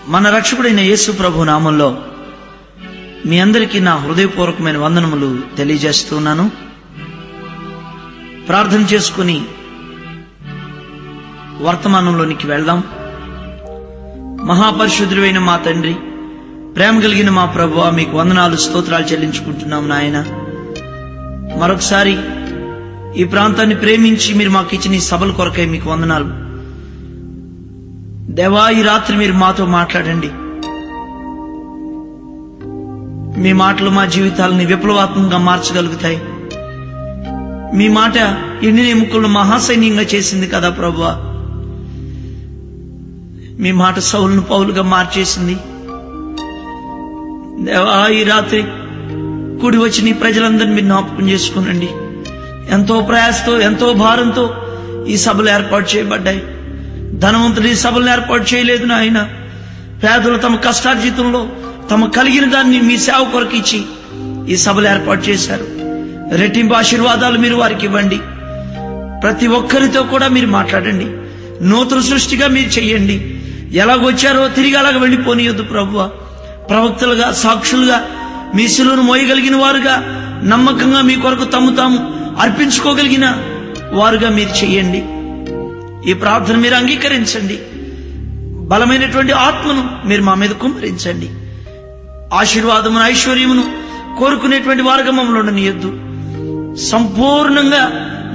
మన రక్షకుడైన యేసు ప్రభు నామంలో మీ అందరికీ నా హృదయపూర్వకమైన వందనములు తెలియజేస్తున్నాను. ప్రార్థన చేసుకుని వర్తమానంలోనికి వెళ్దాం. మహాపరిశుద్ధుడైన మా తండ్రి, ప్రేమ కలిగిన మా ప్రభువా, మీకు వందనాలు స్తోత్రాలు చెల్లించుకుంటున్నాం నాయన. మరొకసారి ఈ ప్రాంతాన్ని ప్రేమించి మీరు మాకు ఇచ్చిన ఈ సభల కొరకై మీకు వందనాలు దేవా. ఈ రాత్రి మీరు మాతో మాట్లాడండి. మీ మాటలు మా జీవితాలని విప్లవాత్మకంగా మార్చగలుగుతాయి. మీ మాట ఎండిన ఎముకలను మహాసైన్యంగా చేసింది కదా ప్రభువా. మీ మాట సౌలును పౌలుగా మార్చేసింది దేవా. ఈ రాత్రి కూడి వచ్చి నీ ప్రజలందరినీ మీరు జ్ఞాపకం చేసుకునండి. ఎంతో ప్రయాసతో ఎంతో భారంతో ఈ సభలు ఏర్పాటు చేయబడ్డాయి. ధనవంతులు ఈ సభలను ఏర్పాటు చేయలేదు నాయన. పేదలు తమ కష్టార్జితంలో తమ కలిగిన దాన్ని మీ సేవ కొరకు ఇచ్చి ఈ సభలు ఏర్పాటు చేశారు. రెట్టింపు ఆశీర్వాదాలు మీరు వారికి ఇవ్వండి. ప్రతి ఒక్కరితో కూడా మీరు మాట్లాడండి. నూతన సృష్టిగా మీరు చెయ్యండి. ఎలాగొచ్చారో తిరిగి అలాగ వెళ్ళిపోనియొద్దు ప్రభువా. ప్రవక్తలుగా, సాక్షులుగా, మీ శిలువను మోయగలిగిన వారుగా, నమ్మకంగా మీ కొరకు తమ్ము తాము అర్పించుకోగలిగిన వారుగా మీరు చెయ్యండి. ఈ ప్రార్థన మీరు అంగీకరించండి. బలమైనటువంటి ఆత్మను మీరు మా మీద కుమ్మరించండి. ఆశీర్వాదమును, ఐశ్వర్యమును కోరుకునేటువంటి వారుగా మమ్మల్ని ఉండనియొద్దు. సంపూర్ణంగా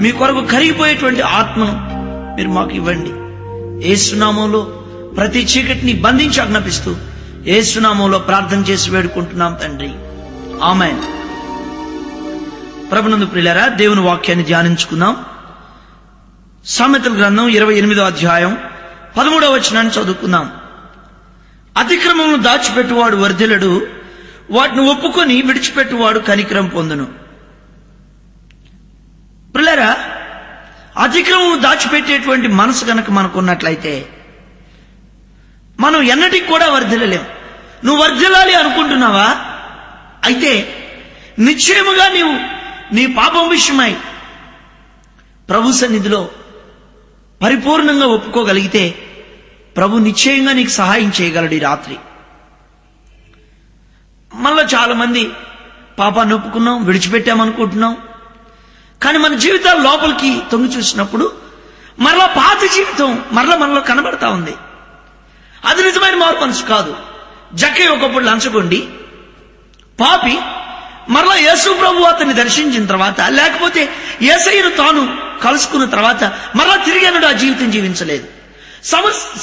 మీ కొరకు కరిగిపోయేటువంటి ఆత్మను మీరు మాకు ఇవ్వండి. యేసునామంలో ప్రతి చీకటిని బంధించి ఆజ్ఞాపిస్తూ యేసునామంలో ప్రార్థన చేసి వేడుకుంటున్నాం తండ్రి, ఆమేన్. ప్రభునందు ప్రియులారా, దేవుని వాక్యాన్ని ధ్యానించుకుందాం. సామెతల గ్రంథం 28వ అధ్యాయం 13వ వచనాన్ని చదువుకుందాం. అతిక్రమమును దాచిపెట్టువాడు వర్ధిల్లడు, వాటిని ఒప్పుకొని విడిచిపెట్టువాడు కనికరం పొందును. ప్రియులారా, అతిక్రమమును దాచిపెట్టేటువంటి మనసు గనక మనకున్నట్లయితే మనం ఎన్నటికి కూడా వర్ధిల్లలేం. నువ్వు వర్ధిల్లాలి అనుకుంటున్నావా? అయితే నిశ్చయముగా నీవు నీ పాపం విషయమై ప్రభు సన్నిధిలో పరిపూర్ణంగా ఒప్పుకోగలిగితే ప్రభు నిశ్చయంగా నీకు సహాయం చేయగలడు. ఈ రాత్రి మనలో చాలా మంది పాపాన్ని ఒప్పుకున్నాం, విడిచిపెట్టామనుకుంటున్నాం. కానీ మన జీవితాల లోపలికి తొంగి చూసినప్పుడు మరలా పాత జీవితం మరలా మనలో కనబడతా ఉంది. అది నిజమైన మారు మనసు కాదు. జక్కయ్య ఒకప్పుడు లంచగొండి పాపి మరలా యేసు ప్రభు అతన్ని దర్శించిన తర్వాత, లేకపోతే యేసయ్యను తాను కలుసుకున్న తర్వాత మరలా తిరిగానుడు ఆ జీవితం జీవించలేదు.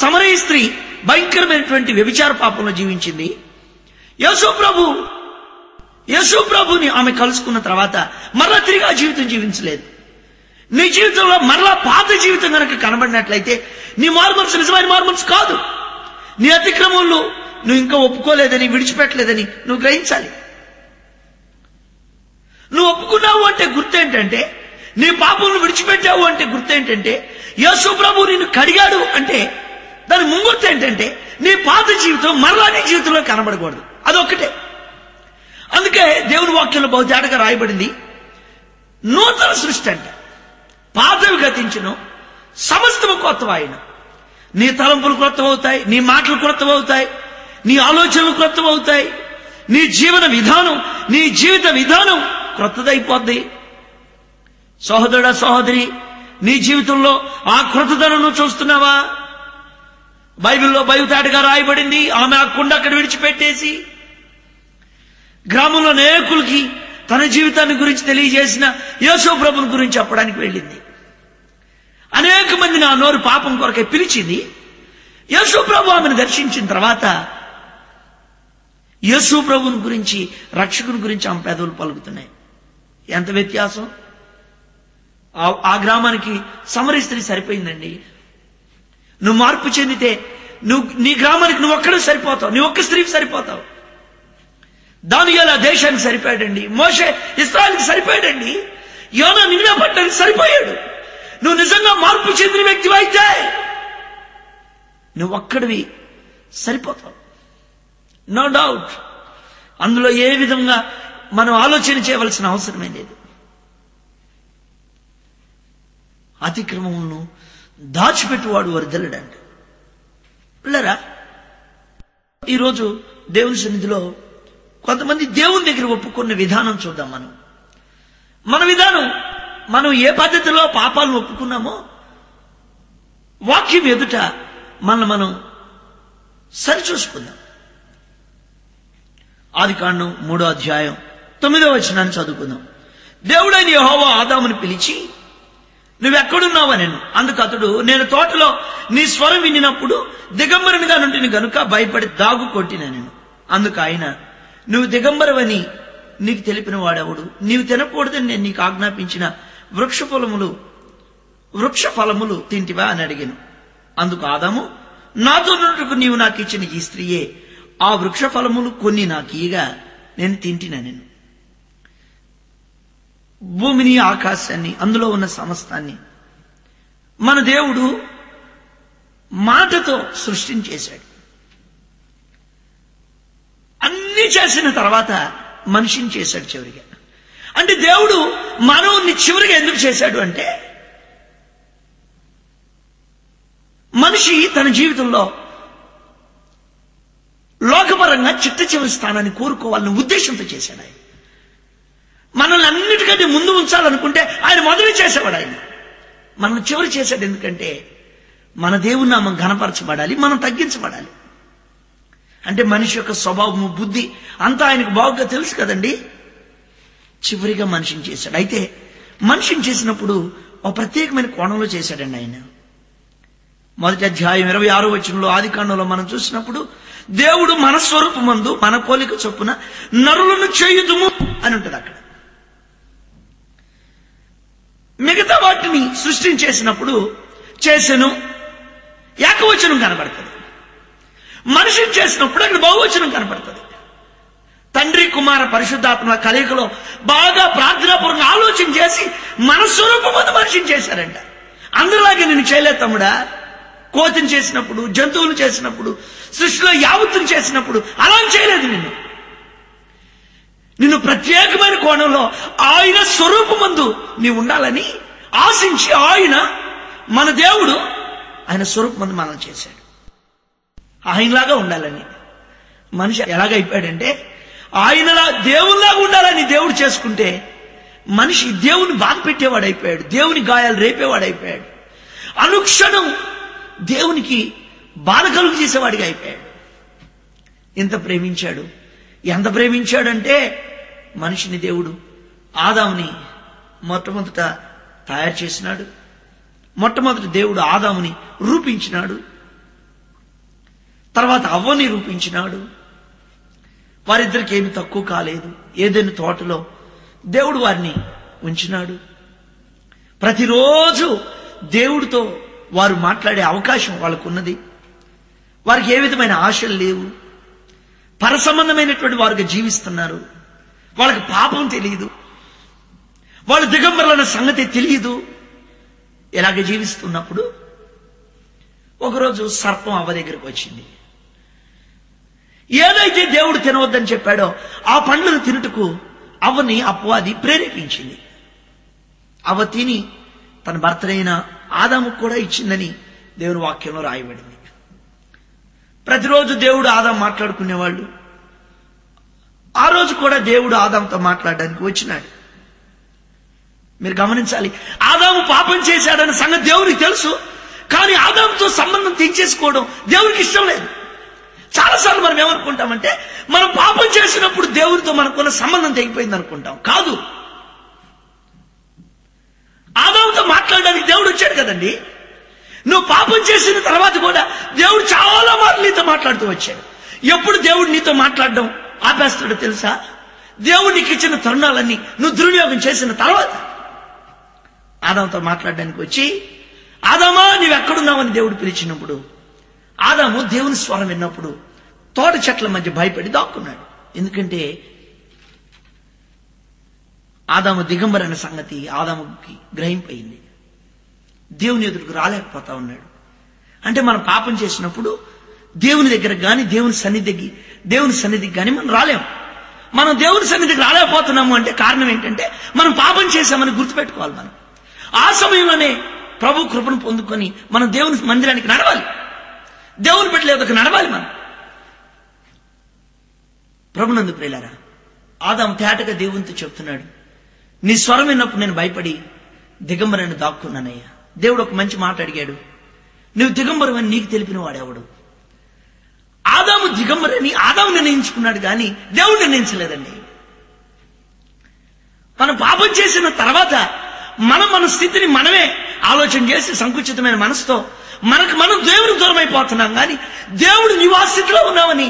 సమరయ స్త్రీ భయంకరమైనటువంటి వ్యభిచార పాపంలో జీవించింది. యేసు ప్రభుని ఆమె కలుసుకున్న తర్వాత మరలా తిరిగి ఆ జీవితం జీవించలేదు. నీ జీవితంలో మరలా పాత జీవితం కనుక కనబడినట్లయితే నీ మారు మనసు నిజమైన మారు మనసు కాదు. నీ అతిక్రమంలో నువ్వు ఇంకా ఒప్పుకోలేదని, విడిచిపెట్టలేదని నువ్వు గ్రహించాలి. నువ్వు ఒప్పుకున్నావు అంటే గుర్తేంటంటే, నీ పాపమును విడిచిపెట్టావు అంటే గుర్తేంటంటే, యేసు ప్రభు నిన్ను కడిగాడు అంటే దాని ముంగుర్తు ఏంటంటే నీ పాత జీవితం మరలా నీ జీవితంలో కనబడకూడదు. అదొక్కటే. అందుకే దేవుని వాక్యంలో బహు తేటగా రాయబడింది, నూతన సృష్టి అంట. పాతవి గతించును, సమస్తము కొత్తవాయను. నీ తలంపులు క్రొత్తమవుతాయి, నీ మాటలు క్రొత్తమవుతాయి, నీ ఆలోచనలు క్రొత్తమవుతాయి, నీ జీవన విధానం, నీ జీవిత విధానం క్రొత్తదైపోద్ది. సహోదరుడా, సహోదరి, నీ జీవితంలో ఆ క్రొత్తదనం చూస్తున్నావా? బైబిల్లో బయలుతాడుగా రాయబడింది, ఆమె ఆ కుండ అక్కడ విడిచిపెట్టేసి గ్రామంలో అనేకులకి తన జీవితాన్ని గురించి తెలియజేసిన యేసు ప్రభుని గురించి చెప్పడానికి వెళ్ళింది. అనేక మంది నా నోరు పాపం కొరకే పిలిచింది. యేసు ప్రభు ఆమెను దర్శించిన తర్వాత యేసు ప్రభుని గురించి, రక్షకుని గురించి ఆమె పెదవులు పలుకుతున్నాయి. ఎంత వ్యత్యాసం! ఆ గ్రామానికి సమరయ స్త్రీ సరిపోయిందండి. నువ్వు మార్పు చెందితే నీ గ్రామానికి నువ్వు ఒక్కడే సరిపోతావు, నీ ఒక్క స్త్రీకి సరిపోతావు. దానియేలు దేశానికి సరిపోయాడండి. మోషే ఇశ్రాయేలుకి సరిపోయాడండి. యోనా నినివే పట్టణానికి సరిపోయాడు. నువ్వు నిజంగా మార్పు చెందిన వ్యక్తివి అయితే నువ్వు ఒక్కడివి సరిపోతావు, నో డౌట్. అందులో ఏ విధంగా మనం ఆలోచన చేయవలసిన అవసరమే లేదు. అతిక్రమములను దాచిపెట్టువాడు వర్ధిల్లడంట. పిల్లరా, ఈరోజు దేవుని సన్నిధిలో కొంతమంది దేవుని దగ్గర ఒప్పుకున్న విధానం చూద్దాం. మన విధానం, మనం ఏ పద్ధతిలో పాపాలను ఒప్పుకున్నామో వాక్యం ఎదుట మనం సరిచూసుకుందాం. ఆదికాండం 3వ అధ్యాయం 9వ వచనాన్ని చదువుకుందాం. దేవుడైన యెహోవా ఆదామును పిలిచి, నువ్వెక్కడున్నావా? అందుకు అతడు, నేను తోటలో నీ స్వరం వినినప్పుడు దిగంబరునిగా నుంటిని గనుక భయపడి దాగు కొట్టిన నేను. అందుకు ఆయన, నువ్వు దిగంబరవని నీకు తెలిపిన వాడెవడు? నీవు తినకూడదని నేను నీకు ఆజ్ఞాపించిన వృక్ష ఫలములు తింటివా అని అడిగాను. అందుకు ఆదాము, నాతో ఉన్నట్టుకు నీవు నాకు ఇచ్చిన ఈ స్త్రీయే ఆ వృక్ష ఫలములు కొన్ని నాకు ఇయ్యగా నేను తింటినా. నేను భూమిని, ఆకాశాన్ని, అందులో ఉన్న సమస్తాన్ని మన దేవుడు మాటతో సృష్టించేశాడు. అన్ని చేసిన తర్వాత మనిషిని చేశాడు చివరిగా. అంటే దేవుడు మానవుణ్ణి చివరిగా ఎందుకు చేశాడు అంటే, మనిషి తన జీవితంలో లోకపరంగా చిట్ట చివరి స్థానాన్ని కోరుకోవాలనే ఉద్దేశంతో చేశాడు. ఆయన మనల్ని అన్నిటికంటే ముందు ఉంచాలనుకుంటే ఆయన మొదలు చేసేవాడు. ఆయన మనల్ని చివరి చేశాడు. ఎందుకంటే మన దేవుని నామం ఘనపరచబడాలి, మనం తగ్గించబడాలి. అంటే మనిషి యొక్క స్వభావము, బుద్ధి అంతా ఆయనకు బాగుగా తెలుసు కదండి. చివరిగా మనిషిని చేశాడు. అయితే మనిషిని చేసినప్పుడు ఒక ప్రత్యేకమైన కోణంలో చేశాడండి ఆయన. 1వ అధ్యాయం 26వ వచనంలో ఆదికాండంలో మనం చూసినప్పుడు, దేవుడు మన స్వరూపమందు మన పోలిక చొప్పున నరులను చేయుదుము అని ఉంటుంది అక్కడ. మిగతా వాటిని సృష్టించేసినప్పుడు చేసెను ఏకవచనం కనబడుతుంది. మనిషిని చేసినప్పుడు అక్కడ బహువచనం కనబడుతుంది. తండ్రి, కుమార, పరిశుద్ధాత్మ కలయికలో బాగా ప్రార్థనాపూర్వకంగా ఆలోచన చేసి మన స్వరూపమందు మనిషిని చేశారంట. అందరిలాగే నేను చేయలేదు తమ్ముడా. కోతిని చేసినప్పుడు, జంతువులు చేసినప్పుడు, సృష్టిలో యావత్తును చేసినప్పుడు అలా చేయలేదు. నిన్ను ప్రత్యేకమైన కోణంలో ఆయన స్వరూపమందు నీవు ఉండాలని ఆశించి ఆయన, మన దేవుడు ఆయన స్వరూపమందు మనం చేశాడు. ఆయనలాగా ఉండాలని. మనిషి ఎలాగైపోయాడంటే, ఆయనలా దేవునిలాగా ఉండాలని దేవుడు చేసుకుంటే మనిషి దేవుని బాధ పెట్టేవాడైపోయాడు, దేవుని గాయాలు రేపేవాడైపోయాడు, అనుక్షణం దేవునికి బాధ కలుగు చేసేవాడిగా అయిపోయాడు. ఎంత ప్రేమించాడు, ఎంత ప్రేమించాడంటే మనిషిని దేవుడు ఆదాముని మొట్టమొదట తయారు చేసినాడు. మొట్టమొదటి దేవుడు ఆదాముని రూపించినాడు, తర్వాత అవ్వని రూపించినాడు. వారిద్దరికి ఏమి తక్కువ కాలేదు. ఏదైనా తోటలో దేవుడు వారిని ఉంచినాడు. ప్రతిరోజు దేవుడితో వారు మాట్లాడే అవకాశం వాళ్ళకు ఉన్నది. వారికి ఏ విధమైన ఆశలు లేవు. పరసంబంధమైనటువంటి వారుగా జీవిస్తున్నారు. వాళ్ళకి పాపం తెలియదు, వాళ్ళు దిగంబరులన్న సంగతి తెలియదు. ఇలాగ జీవిస్తున్నప్పుడు ఒకరోజు సర్పం అవ్వ దగ్గరకు వచ్చింది. ఏదైతే దేవుడు తినవద్దని చెప్పాడో ఆ పండ్లను తినుటకు అవ్వని అపవాది ప్రేరేపించింది. అవ్వ తిని తన భర్తనైన ఆదాముకు కూడా ఇచ్చిందని దేవుని వాక్యంలో రాయబడింది. ప్రతిరోజు దేవుడు ఆదాము మాట్లాడుకునేవాళ్ళు. ఆ రోజు కూడా దేవుడు ఆదాముతో మాట్లాడడానికి వచ్చినాడు. మీరు గమనించాలి, ఆదాము పాపం చేశాడన్న సంగతి దేవునికి తెలుసు, కానీ ఆదాముతో సంబంధం తెంచేసుకోవడం దేవునికి ఇష్టం లేదు. చాలాసార్లు మనం ఏమనుకుంటామంటే, మనం పాపం చేసినప్పుడు దేవుడితో మనకున్న సంబంధం తెగిపోయింది అనుకుంటాం. కాదు, ఆదాముతో మాట్లాడడానికి దేవుడు వచ్చాడు కదండి. నువ్వు పాపం చేసిన తర్వాత కూడా దేవుడు చాలా మార్లు నీతో మాట్లాడుతూ వచ్చాడు. ఎప్పుడు దేవుడు నీతో మాట్లాడడం ఆపేస్తాడో తెలుసా? దేవుడు నీకు ఇచ్చిన తరుణాలన్నీ నువ్వు దుర్వినియోగం చేసిన తర్వాత ఆదాముతో మాట్లాడడానికి వచ్చి, ఆదామా నీవెక్కడున్నావని దేవుడు పిలిచినప్పుడు ఆదాము దేవుని స్వరం విన్నప్పుడు తోట చెట్ల మధ్య భయపడి దాక్కున్నాడు. ఎందుకంటే ఆదాము దిగంబరన్న సంగతి ఆదాముకి గ్రహింపయింది. దేవుని ఎదురుకు రాలేకపోతా ఉన్నాడు. అంటే మనం పాపం చేసినప్పుడు దేవుని దగ్గర కానీ దేవుని సన్నిధికి కానీ మనం రాలేము. మనం దేవుని సన్నిధికి రాలేకపోతున్నాము అంటే కారణం ఏంటంటే మనం పాపం చేశామని గుర్తుపెట్టుకోవాలి. మనం ఆ సమయంలోనే ప్రభు కృపను పొందుకొని మనం దేవుని మందిరానికి నడవాలి, దేవుని బిడ్డల ఎదురుకు నడవాలి. మనం ప్రభునందు ప్రియులారా, ఆదాము తేటగా దేవునితో చెప్తున్నాడు, నీ స్వరం విన్నప్పుడు నేను భయపడి దిగంబరని దాక్కున్నానయ్యా. దేవుడు ఒక మంచి మాట అడిగాడు, నువ్వు దిగంబరం అని నీకు తెలిపిన వాడెవడు? ఆదాము దిగంబరని ఆదాము నిర్ణయించుకున్నాడు కానీ దేవుడు నిర్ణయించలేదండి. మనం పాపం చేసిన తర్వాత మన స్థితిని మనమే ఆలోచన చేసి సంకుచితమైన మనసుతో మనం దేవుడికి దూరం అయిపోతున్నాం కానీ దేవుడు నీవు ఆ స్థితిలో ఉన్నావని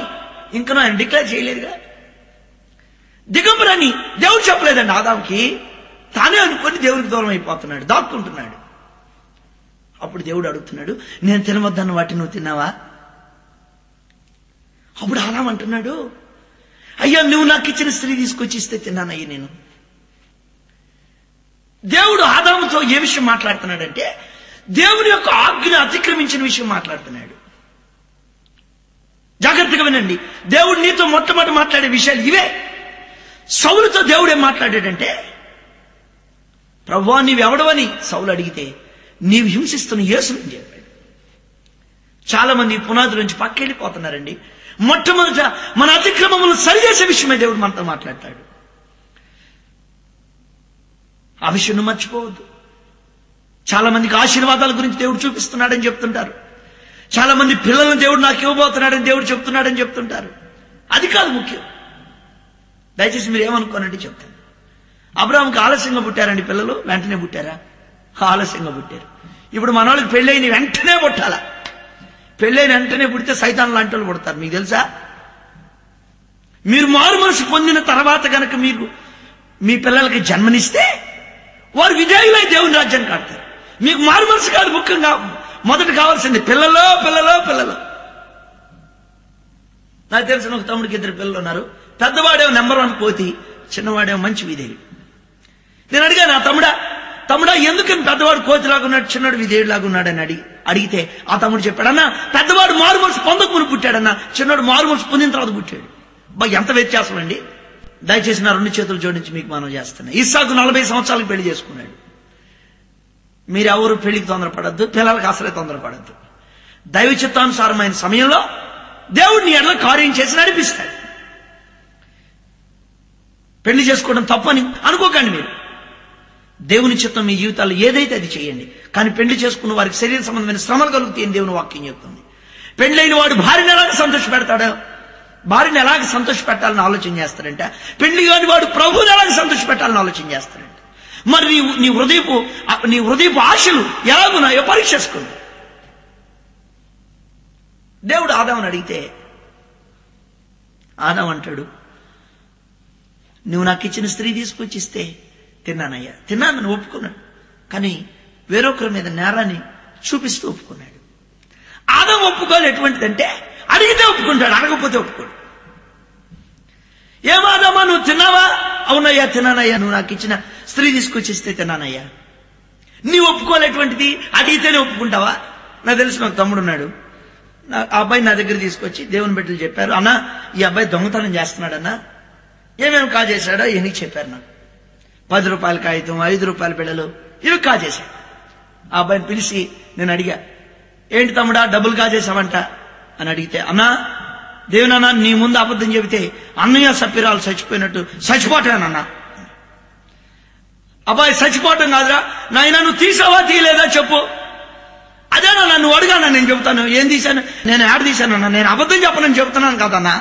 ఇంకా ఆయన డిక్లేర్ చేయలేదుగా. దిగంబరని దేవుడు చెప్పలేదండి ఆదాముకి, తానే అనుకొని దేవుడికి దూరం అయిపోతున్నాడు, దాక్కుంటున్నాడు. అప్పుడు దేవుడు అడుగుతున్నాడు, నేను తినవద్దన్న వాటిని నువ్వు తిన్నావా? అప్పుడు ఆదాము అంటున్నాడు, అయ్యా నువ్వు నాకు ఇచ్చిన స్త్రీ తీసుకొచ్చి ఇస్తే తిన్నానయ్యి నేను. దేవుడు ఆదాముతో ఏ విషయం మాట్లాడుతున్నాడంటే దేవుని యొక్క ఆజ్ఞను అతిక్రమించిన విషయం మాట్లాడుతున్నాడు. జాగ్రత్తగా వినండి, దేవుడు నీతో మొట్టమొదటి మాట్లాడే విషయాలు ఇవే. సౌలుతో దేవుడు ఏం మాట్లాడాడంటే, ప్రభువా నీవెవడవని సౌలు అడిగితే నీవు హింసిస్తున్న యేసుని చెప్పాడు. చాలా మంది పునాదుల నుంచి పక్కెళ్ళిపోతున్నారండి. మొట్టమొదట మన అతిక్రమములు సరిచేసే విషయమే దేవుడు మనతో మాట్లాడతాడు. ఆ విషయం మర్చిపోవద్దు. చాలా మందికి ఆశీర్వాదాల గురించి దేవుడు చూపిస్తున్నాడని చెప్తుంటారు. చాలా మంది పిల్లలను దేవుడు నాకు ఇవ్వబోతున్నాడని దేవుడు చెప్తున్నాడని చెప్తుంటారు. అది కాదు ముఖ్యం. దయచేసి మీరు ఏమనుకోనంటే చెప్తాను. అబ్రాహాంకి ఆలస్యంగా పుట్టారండి పిల్లలు, వెంటనే పుట్టారా? ఆలస్యంగా పుట్టారు. ఇప్పుడు మన వాళ్ళకి పెళ్ళైన వెంటనే పుట్టాలా? పెళ్ళైన వెంటనే పుడితే సైతాన్ లాంటి వాళ్ళు పుడతారు. మీకు తెలుసా? మీరు మారు మనసు పొందిన తర్వాత కనుక మీరు మీ పిల్లలకి జన్మనిస్తే వారు విజయులై దేవుని రాజ్యాన్ని కడతారు. మీకు మారు మనసు కాదు ముఖ్యంగా, మొదట కావాల్సింది పిల్లలు పిల్లలు పిల్లలు. నాకు తెలిసిన ఒక తమ్ముడికి 2 పిల్లలు ఉన్నారు. పెద్దవాడేమో నెంబర్ 1 కోతి, చిన్నవాడేమో మంచి విధేయుడు. నేను అడిగాను, తమ్ముడా ఎందుకని పెద్దవాడు కోతిలాగా ఉన్నాడు, చిన్నవాడు విధేయుడిలాగా ఉన్నాడని అడిగితే ఆ తమ్ముడు చెప్పాడు, అన్న పెద్దవాడు మారు మనసు పొందక ముందు పుట్టాడన్న, చిన్నవాడు మారు మనసు పొందిన తర్వాత పుట్టాడు. ఎంత వ్యత్యాసం అండి. దయచేసి నా 2 చేతులు జోడించి మీకు మనం చేస్తున్నా. ఇస్సాకు 40 సంవత్సరాలకు పెళ్లి చేసుకున్నాడు. మీరెవరు పెళ్లికి తొందరపడద్దు, పిల్లలకు అసలే తొందరపడద్దు. దైవ చిత్తానుసారమైన సమయంలో దేవుడిని ఎడల కార్యం చేసి నడిపిస్తాడు. పెళ్లి చేసుకోవడం తప్పని అనుకోకండి మీరు. దేవుని చిత్తం మీ జీవితాల్లో ఏదైతే అది చేయండి. కానీ పెళ్లి చేసుకున్న వారికి శరీర సంబంధమైన శ్రమలు కలుగుతాయని దేవుని వాక్యం చెప్తుంది. పెళ్లైన వాడు భార్యను ఎలాగ సంతోష పెడతాడో, భార్యను ఎలాగ సంతోష పెట్టాలని ఆలోచన చేస్తాడంట. పెళ్లి కాని వాడు ప్రభువుని ఎలాగ సంతోష పెట్టాలని ఆలోచన చేస్తాడంట. మరి నీ హృదయపు ఆశలు ఎలాగున్నాయో పరీక్షించుకుంది. దేవుడు ఆదాముని అడిగితే ఆదాము అంటాడు, నువ్వు నాకు ఇచ్చిన స్త్రీ తీసుకొచ్చి ఇస్తే తిన్నానయ్యా. తిన్నానని ఒప్పుకున్నాడు. కానీ వేరొకరి మీద నేరాన్ని చూపిస్తూ ఒప్పుకున్నాడు. ఆదాము ఒప్పుకోవాలి ఎటువంటిదంటే అడిగితే ఒప్పుకుంటాడు, అడగకపోతే ఒప్పుకోడు. ఏమాదామా నువ్వు తిన్నావా? అవునయ్యా తిన్నానయ్యా, నువ్వు నాకు ఇచ్చిన స్త్రీ తీసుకొచ్చిస్తే తిన్నానయ్యా. నీవు ఒప్పుకోలేటువంటిది అడిగితేనే ఒప్పుకుంటావా? నాకు తెలిసిన ఒక తమ్ముడు ఉన్నాడు. ఆ అబ్బాయి నా దగ్గర తీసుకొచ్చి దేవుని బిడ్డలు చెప్పారు, అన్న ఈ అబ్బాయి దొంగతనం చేస్తున్నాడన్నా, ఏమేమి కాజేశాడో ఈయనకి చెప్పారు. నాకు 10 రూపాయల కాగితం, 5 రూపాయల బిళ్ళలు ఇవి కాజేశాడు. ఆ అబ్బాయిని పిలిచి నేను అడిగా, ఏంటి తమ్ముడా డబ్బులు కాజేశావంట అని అడిగితే, అన్నా దేవునన్నా నీ ముందు అబద్ధం చెబితే అన్నయ్య సప్పిరాలు చచ్చిపోయినట్టు చచ్చిపోతానన్నా. అబ్బాయి చచ్చిపోవటం కాదురా నాయన, నువ్వు తీసావా తీయలేదా చెప్పు. అదేనా నన్ను అడిగానా, నేను చెబుతాను ఏం తీశాను, నేను యాడ్ తీశానన్నా, నేను అబద్ధం చెప్పనని చెబుతున్నాను కదన్నా.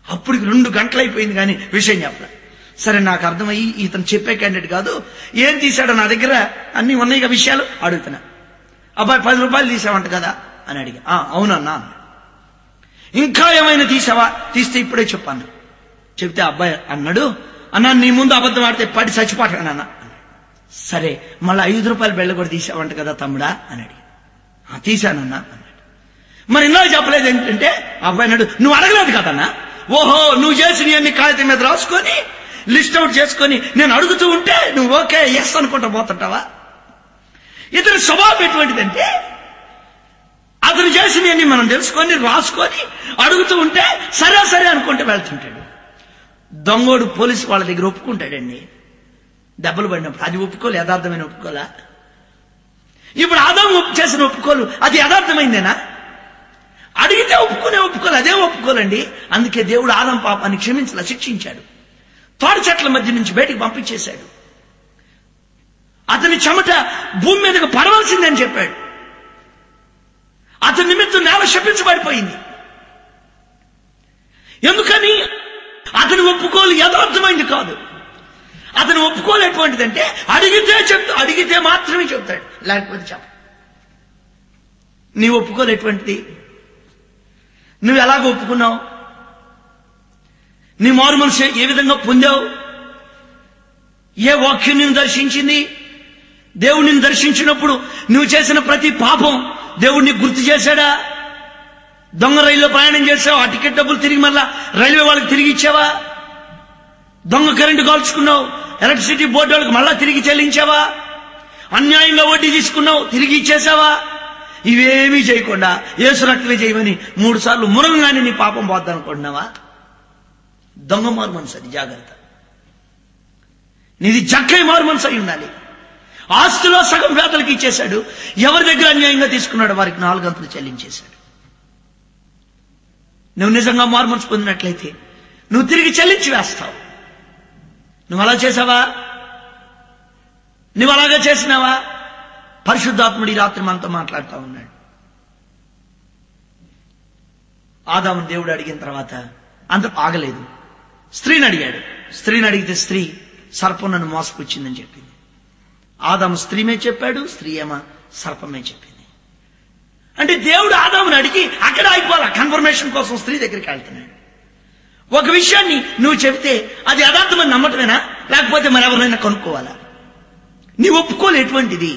అప్పటికి 2 గంటలు అయిపోయింది కానీ విషయం చెప్పలే. సరే నాకు అర్థమయ్యి ఇతను చెప్పే క్యాండిడేట్ కాదు, ఏం తీశాడో నా దగ్గర అన్ని ఉన్నాయి విషయాలు అడుగుతున్నా. అబ్బాయి 10 రూపాయలు తీసావంట కదా అని అడిగా. అవునన్నా. ఇంకా ఏమైనా తీసావా? తీస్తే ఇప్పుడే చెప్పాను. చెప్తే అబ్బాయి అన్నాడు, అన్నా నీ ముందు అబద్ధం ఆడితే పడి చచ్చిపోతానన్నా. సరే మళ్ళీ 5 రూపాయల బెళ్ళ కూడా తీసావంట కదా తమ్ముడా అని అడిగి. తీశానన్నా అన్నాడు. మరి ఇందాక చెప్పలేదు ఏంటంటే అబ్బాయి అన్నాడు, నువ్వు అడగలేదు కదన్నా. ఓహో నువ్వు చేసిన అన్ని కాగితం మీద రాసుకొని లిస్ట్ అవుట్ చేసుకొని నేను అడుగుతూ ఉంటే నువ్వు ఓకే ఎస్ అనుకుంటా పోతుంటావా? ఇతని స్వభావం ఎటువంటిదంటే అతను చేసినవన్నీ మనం తెలుసుకొని రాసుకొని అడుగుతూ ఉంటే సరే సరే అనుకుంటే వెళ్తుంటాడు. దొంగోడు పోలీసు వాళ్ళ దగ్గర ఒప్పుకుంటాడండి దెబ్బలు పడినప్పుడు. అది ఒప్పుకోలు, యథార్థమైన ఒప్పుకోలా? ఇప్పుడు ఆదాము చేసిన ఒప్పుకోలు అది యథార్థమైందేనా? అడిగితే ఒప్పుకోలే, అదే ఒప్పుకోలండి. అందుకే దేవుడు ఆదాం పాపాన్ని క్షమించలా, శిక్షించాడు. తాడి చెట్ల మధ్య నుంచి బయటికి పంపించేశాడు. అతని చెమట భూమి మీదకు పడవలసిందని చెప్పాడు. అతని నిమిత్తం నేల శపించబడిపోయింది. ఎందుకని? అతని ఒప్పుకోలు యథార్థమైంది కాదు. అతని ఒప్పుకోలు ఎటువంటిదంటే అడిగితే మాత్రమే చెప్తాడు, లేకపోతే చెప్ప. నీ ఒప్పుకోలు ఎటువంటిది? నువ్వు ఎలాగ ఒప్పుకున్నావు? నీ మారు మనసు ఏ విధంగా పొందావు? ఏ వాక్యం నిన్ను దర్శించింది? దేవుడు నిన్ను దర్శించినప్పుడు నువ్వు చేసిన ప్రతి పాపం దేవుడిని గుర్తు చేశాడా? దొంగ రైల్లో ప్రయాణం చేసావు, ఆ టికెట్ డబ్బులు తిరిగి మళ్ళా రైల్వే వాళ్ళకి తిరిగి ఇచ్చావా? దొంగ కరెంటు కాల్చుకున్నావు, ఎలక్ట్రిసిటీ బోర్డు వాళ్ళకి మళ్ళా తిరిగి చెల్లించావా? అన్యాయంగా వడ్డీ తీసుకున్నావు, తిరిగి ఇచ్చేసావా? ఇవేమీ చేయకుండా యేసు రక్తమే చేయమని 3 సార్లు మునగగానే నీ పాపం పోద్దనుకుంటున్నావా? దొంగ మారు మనసు అది, జాగ్రత్త. నీది జక్కై మారు మనసు అయి ఉండాలి. ఆస్తిలో సగం పేదలకు ఇచ్చేశాడు. ఎవరి దగ్గర అన్యాయంగా తీసుకున్నాడు వారికి 4 గంటలు చెల్లించేశాడు. నువ్వు నిజంగా మారు మనసు పొందినట్లయితే నువ్వు తిరిగి చెల్లించి వేస్తావు. నువ్వు అలా చేసావా? నువ్వు అలాగా చేసినావా? పరిశుద్ధాత్ముడి రాత్రి మనతో మాట్లాడుతూ ఉన్నాడు. ఆదాము దేవుడు అడిగిన తర్వాత అంత ఆగలేదు, స్త్రీని అడిగాడు. స్త్రీని అడిగితే స్త్రీ సర్పం నన్ను మోసపుచ్చిందని చెప్పింది. ఆదాము స్త్రీమే చెప్పాడు, స్త్రీ ఏమో సర్పమే చెప్పింది. అంటే దేవుడు ఆదాముని అడిగి అక్కడ అయిపోవాలా, కన్ఫర్మేషన్ కోసం స్త్రీ దగ్గరికి వెళ్తున్నాడు. ఒక విషయాన్ని నువ్వు చెబితే అది యథార్థమని నమ్మటమేనా, లేకపోతే మరెవరైనా కనుక్కోవాలా? నీ ఒప్పుకోలు ఎటువంటిది?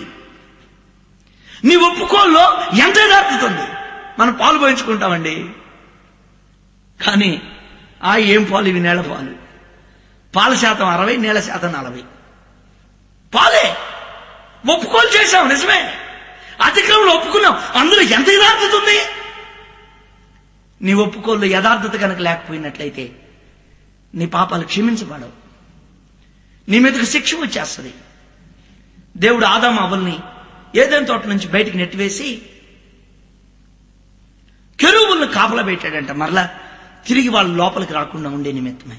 నీ ఒప్పుకోల్లో ఎంత యథార్థత ఉంది? మనం పాలు పోయించుకుంటామండి, కానీ ఏం పాలు ఇవి? నేల పాలు. పాల శాతం 60, నీళ్ళ శాతం 40. పాలే. ఒప్పుకోలు చేశాం, నిజమే. అతిక్రమణలో ఒప్పుకున్నాం, అందులో ఎంత యథార్థత ఉంది? నీ ఒప్పుకోల్లో యథార్థత కనుక లేకపోయినట్లయితే నీ పాపాలు క్షమించబడవు, నీ మీదకు శిక్ష వచ్చేస్తుంది. దేవుడు ఆదాము అవ్వల్ని ఏదైనా తోట నుంచి బయటికి నెట్టివేసి కెరూబులను కాపలా పెట్టాడంట. మరలా తిరిగి వాళ్ళ లోపలికి రాకుండా ఉండే నిమిత్తమే.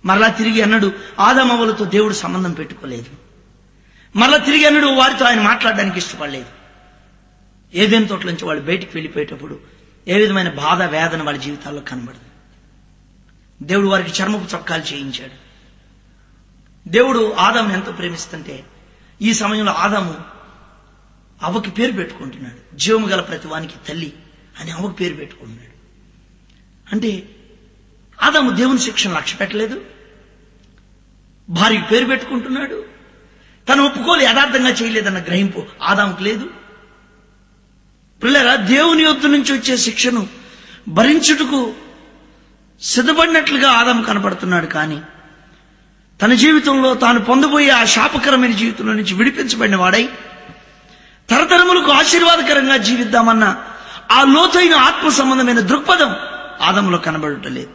మరలా తిరిగి అన్నాడు ఆదాము అవ్వలతో దేవుడు సంబంధం పెట్టుకోలేదు. మరలా తిరిగి అన్నాడు వారితో ఆయన మాట్లాడడానికి ఇష్టపడలేదు. ఏదైనా తోట నుంచి వాళ్ళు బయటికి వెళ్ళిపోయేటప్పుడు ఏ విధమైన బాధ వేదన వాళ్ళ జీవితాల్లో కనబడదు. దేవుడు వారికి చర్మపు చొక్కాలు చేయించాడు. దేవుడు ఆదాముని ఎంతో ప్రేమిస్తుంటే ఈ సమయంలో ఆదాము అవ్వకి పేరు పెట్టుకుంటున్నాడు. జీవము గల ప్రతి వానికి తల్లి అని అవ్వకి పేరు పెట్టుకుంటున్నాడు. అంటే ఆదాము దేవుని శిక్షను లక్ష్య పెట్టలేదు, భార్యకి పేరు పెట్టుకుంటున్నాడు. తను ఒప్పుకోలు యథార్థంగా చేయలేదన్న గ్రహింపు ఆదాముకు లేదు. పిల్లరా, దేవుని యొద్ద నుంచి వచ్చే శిక్షను భరించుటకు సిద్ధపడినట్లుగా ఆదాము కనపడుతున్నాడు. కానీ తన జీవితంలో తాను పొందబోయే ఆ శాపకరమైన జీవితంలో నుంచి విడిపించబడిన వాడై తరతరములకు ఆశీర్వాదకరంగా జీవిద్దామన్న ఆ లోతైన ఆత్మ సంబంధమైన దృక్పథం ఆదాములో కనబడటలేదు.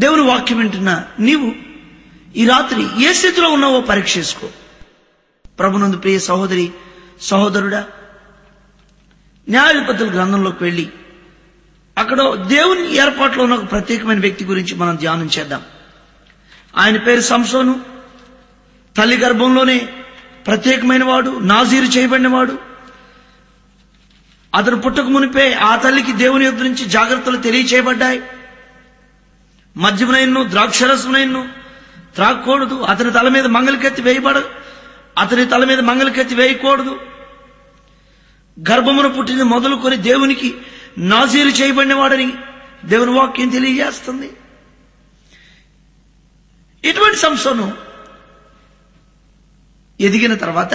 దేవుని వాక్యం వింటున్న నీవు ఈ రాత్రి ఏ స్థితిలో ఉన్నావో పరీక్ష చేసుకో. ప్రభునందు ప్రియ సహోదరి సహోదరుడా, న్యాయాధిపతుల గ్రంథంలోకి వెళ్ళి అక్కడ దేవుని ఏర్పాట్లో ఉన్న ఒక ప్రత్యేకమైన వ్యక్తి గురించి మనం ధ్యానం చేద్దాం. ఆయన పేరు సంసోను. తల్లి గర్భంలోనే ప్రత్యేకమైన వాడు, నాజీరు చేయబడినవాడు. అతను పుట్టక మునిపే ఆ తల్లికి దేవుని యొద్ద నుంచి జాగ్రత్తలు తెలియచేయబడ్డాయి. మద్యమునైను ద్రాక్షరసమునైను త్రాగకూడదు. అతని తల మీద మంగళకెత్తి వేయకూడదు. గర్భమును పుట్టిన మొదలుకొని దేవునికి నాజీరు చేయబడినవాడని దేవుని వాక్యం తెలియజేస్తుంది. ఇటువంటి సంసోను ఎదిగిన తర్వాత